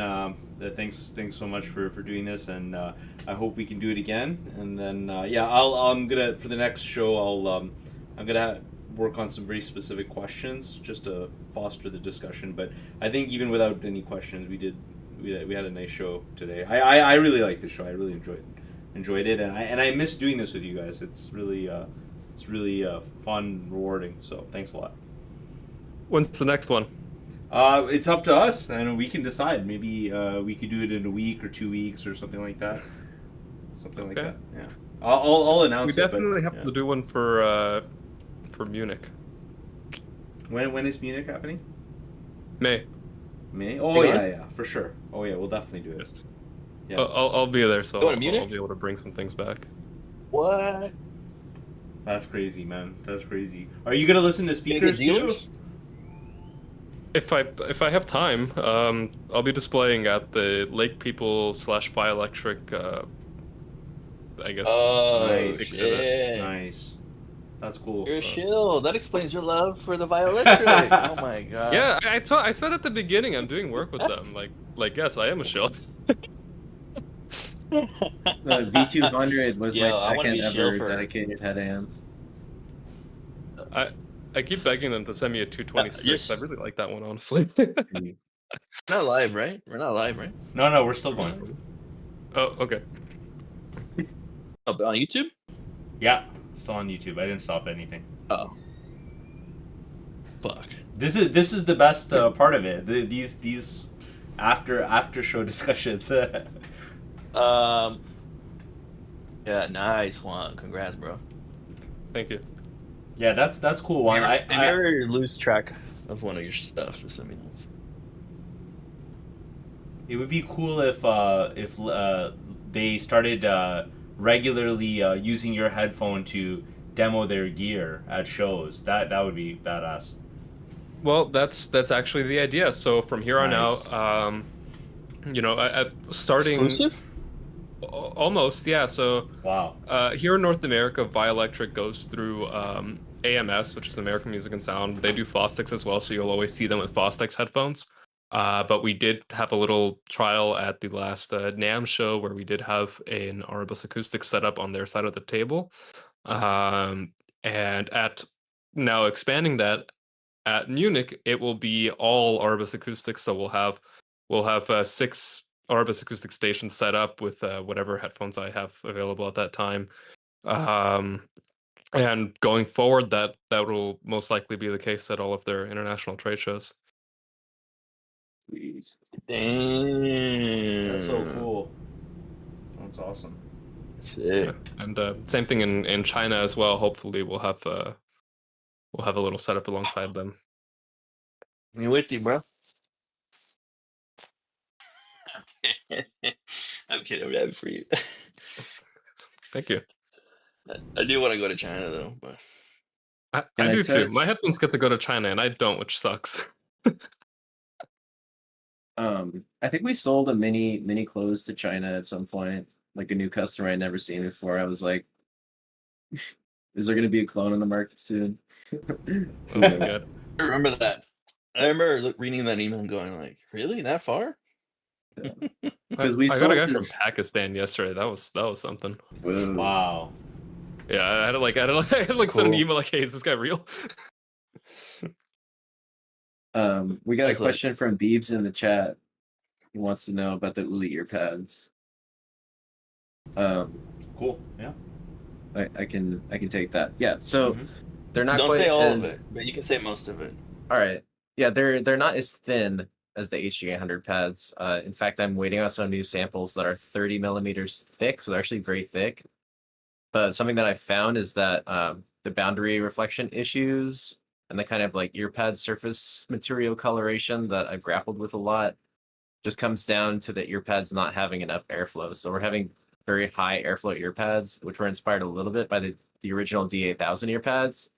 thanks so much for doing this, and I hope we can do it again. And then I'm gonna, for the next show, I'm gonna work on some very specific questions just to foster the discussion. But I think even without any questions, we had a nice show today. I really liked the show. I really enjoyed it, and I miss doing this with you guys. It's really fun, rewarding. So thanks a lot. When's the next one? It's up to us, and we can decide. Maybe we could do it in a week or 2 weeks or something like that. Something like that. Yeah. I'll announce We it. definitely have to do one for Munich. When is Munich happening? May. May? Oh You yeah, for sure. Oh yeah, we'll definitely do it. Yes. Yeah. I'll be there, so Going to Munich? I'll be able to bring some things back. What? That's crazy, man. That's crazy. Are you gonna listen to Gonna get speakers too? dealers? If I have time, I'll be displaying at the Lake People / Phi Electric. I guess. Oh, Nice. shit. Nice. That's cool. You're a shill. That explains your love for the Bioelectric. Oh my god. Yeah, I said at the beginning I'm doing work with them. Like yes, I am a shill. The V200 was Yo, my I wanna second be shill ever for- dedicated head amp. I keep begging them to send me a 226. yes. I really like that one, honestly. We're not live, right? We're not live, right? No, we're still going. Oh, okay. Oh, but on YouTube? Yeah, still on YouTube. I didn't stop anything. Oh. Fuck. This is the best part of it. These after show discussions. Yeah, nice one. Congrats, bro. Thank you. Yeah, that's cool. One. If you ever lose track of one of your stuff, just let me know. It would be cool if they started regularly using your headphone to demo their gear at shows. That would be badass. Well, that's actually the idea. So from here on Nice. out, at starting Exclusive? almost, yeah. So Wow. here in North America, Bioelectric goes through AMS, which is American Music and Sound. They do Fostex as well, so you'll always see them with Fostex headphones. But we did have a little trial at the last NAMM show where we did have an Orbis Acoustic setup on their side of the table. And at now expanding that at Munich, it will be all Orbis Acoustics. So we'll have 6 Orbis Acoustic stations set up with whatever headphones I have available at that time. And going forward, that will most likely be the case at all of their international trade shows. Damn. That's so cool. That's awesome. Sick. And same thing in China as well. Hopefully, we'll have a little setup alongside them. Me with you, bro. I'm kidding. I'm happy for you. Thank you. I do want to go to China though, but I Can I do too. touch? My headphones get to go to China, and I don't, which sucks. I think we sold a mini clothes to China at some point, like a new customer I'd never seen before. I was like, is there going to be a clone on the market soon? Oh my god. I remember that. I remember reading that email and going like, really that far? Because we I got a sold guy from his- Pakistan yesterday. That was something. Whoa. Wow. Yeah, I had to send an Cool. email like, "Hey, is this guy real?" We got a Excellent. question from Beebs in the chat. He wants to know about the Uli ear pads. Cool. Yeah. I can take that. Yeah, so Mhm. they're not Don't quite say all as, of it, but you can say most of it. All right. Yeah, they're not as thin as the HG800 pads. In fact, I'm waiting on some new samples that are 30 millimeters thick, so they're actually very thick. But something that I found is that the boundary reflection issues and the kind of like ear pad surface material coloration that I've grappled with a lot just comes down to the ear pads not having enough airflow. So we're having very high airflow ear pads, which were inspired a little bit by the original D8000 ear pads.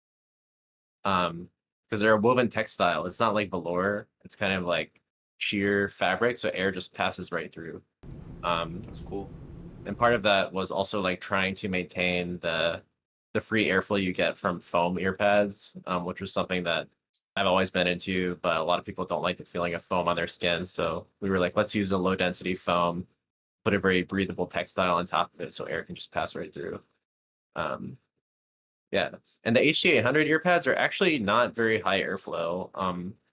Because they're a woven textile. It's not like velour. It's kind of like sheer fabric, so air just passes right through. That's cool. And part of that was also like trying to maintain the free airflow you get from foam ear pads, which was something that I've always been into, but a lot of people don't like the feeling of foam on their skin. So we were like, let's use a low density foam, put a very breathable textile on top of it so air can just pass right through. Yeah, and the HG800 ear pads are actually not very high airflow.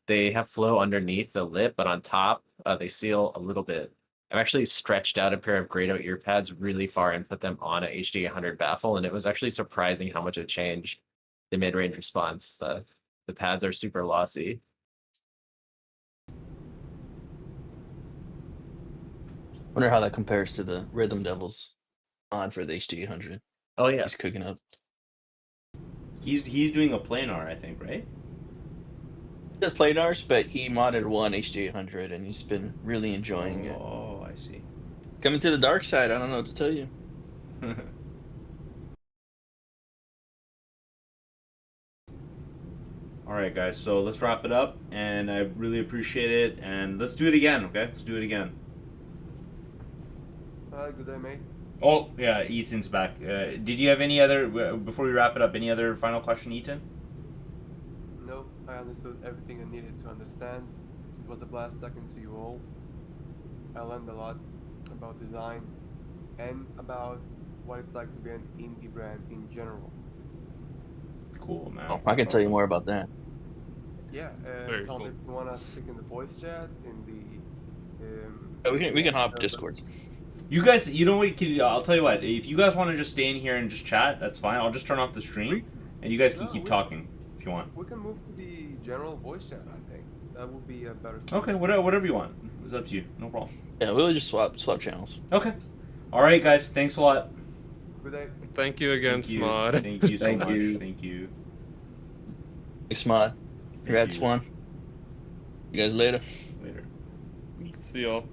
They have flow underneath the lip, but on top, they seal a little bit. I've actually stretched out a pair of Grado ear pads really far and put them on a HG800 baffle, and it was actually surprising how much it changed the mid-range response. The pads are super lossy. Wonder how that compares to the Rhythm Devils mod for the HD800. Oh yeah, He's cooking up. He's doing a planar, I think, right? He does planars, but he modded one HD800 and he's been really enjoying it. Oh, I see. Coming to the dark side, I don't know what to tell you. All right, guys. So let's wrap it up, and I really appreciate it. And let's do it again, okay? Let's do it again. Good day, mate. Oh, yeah, Ethan's back. Did you have any other before we wrap it up? Any other final question, Ethan? No, I understood everything I needed to understand. It was a blast talking to you all. I learned a lot about design and about what it's like to be an indie brand in general. Cool, man. Oh, I can That's tell you awesome. more about that. Yeah, Very Tom, cool. if you wanna speak in the voice chat, in the We can hop Discords. You guys, you know what you can do? I'll tell you what. If you guys want to just stay in here and just chat, that's fine. I'll just turn off the stream, and you guys can No, keep we- talking if you want. We can move to the general voice chat. I think that would be a better. Okay, solution. whatever you want. It's up to you. No problem. Yeah, we'll just swap channels. Okay. All right, guys. Thanks a lot. Good day. Thank you again, Thank you. Smod. Thank you so Thank much. you. Thank you. Thanks, Mod. Congrats, you. Swan. You guys later. Later. See y'all.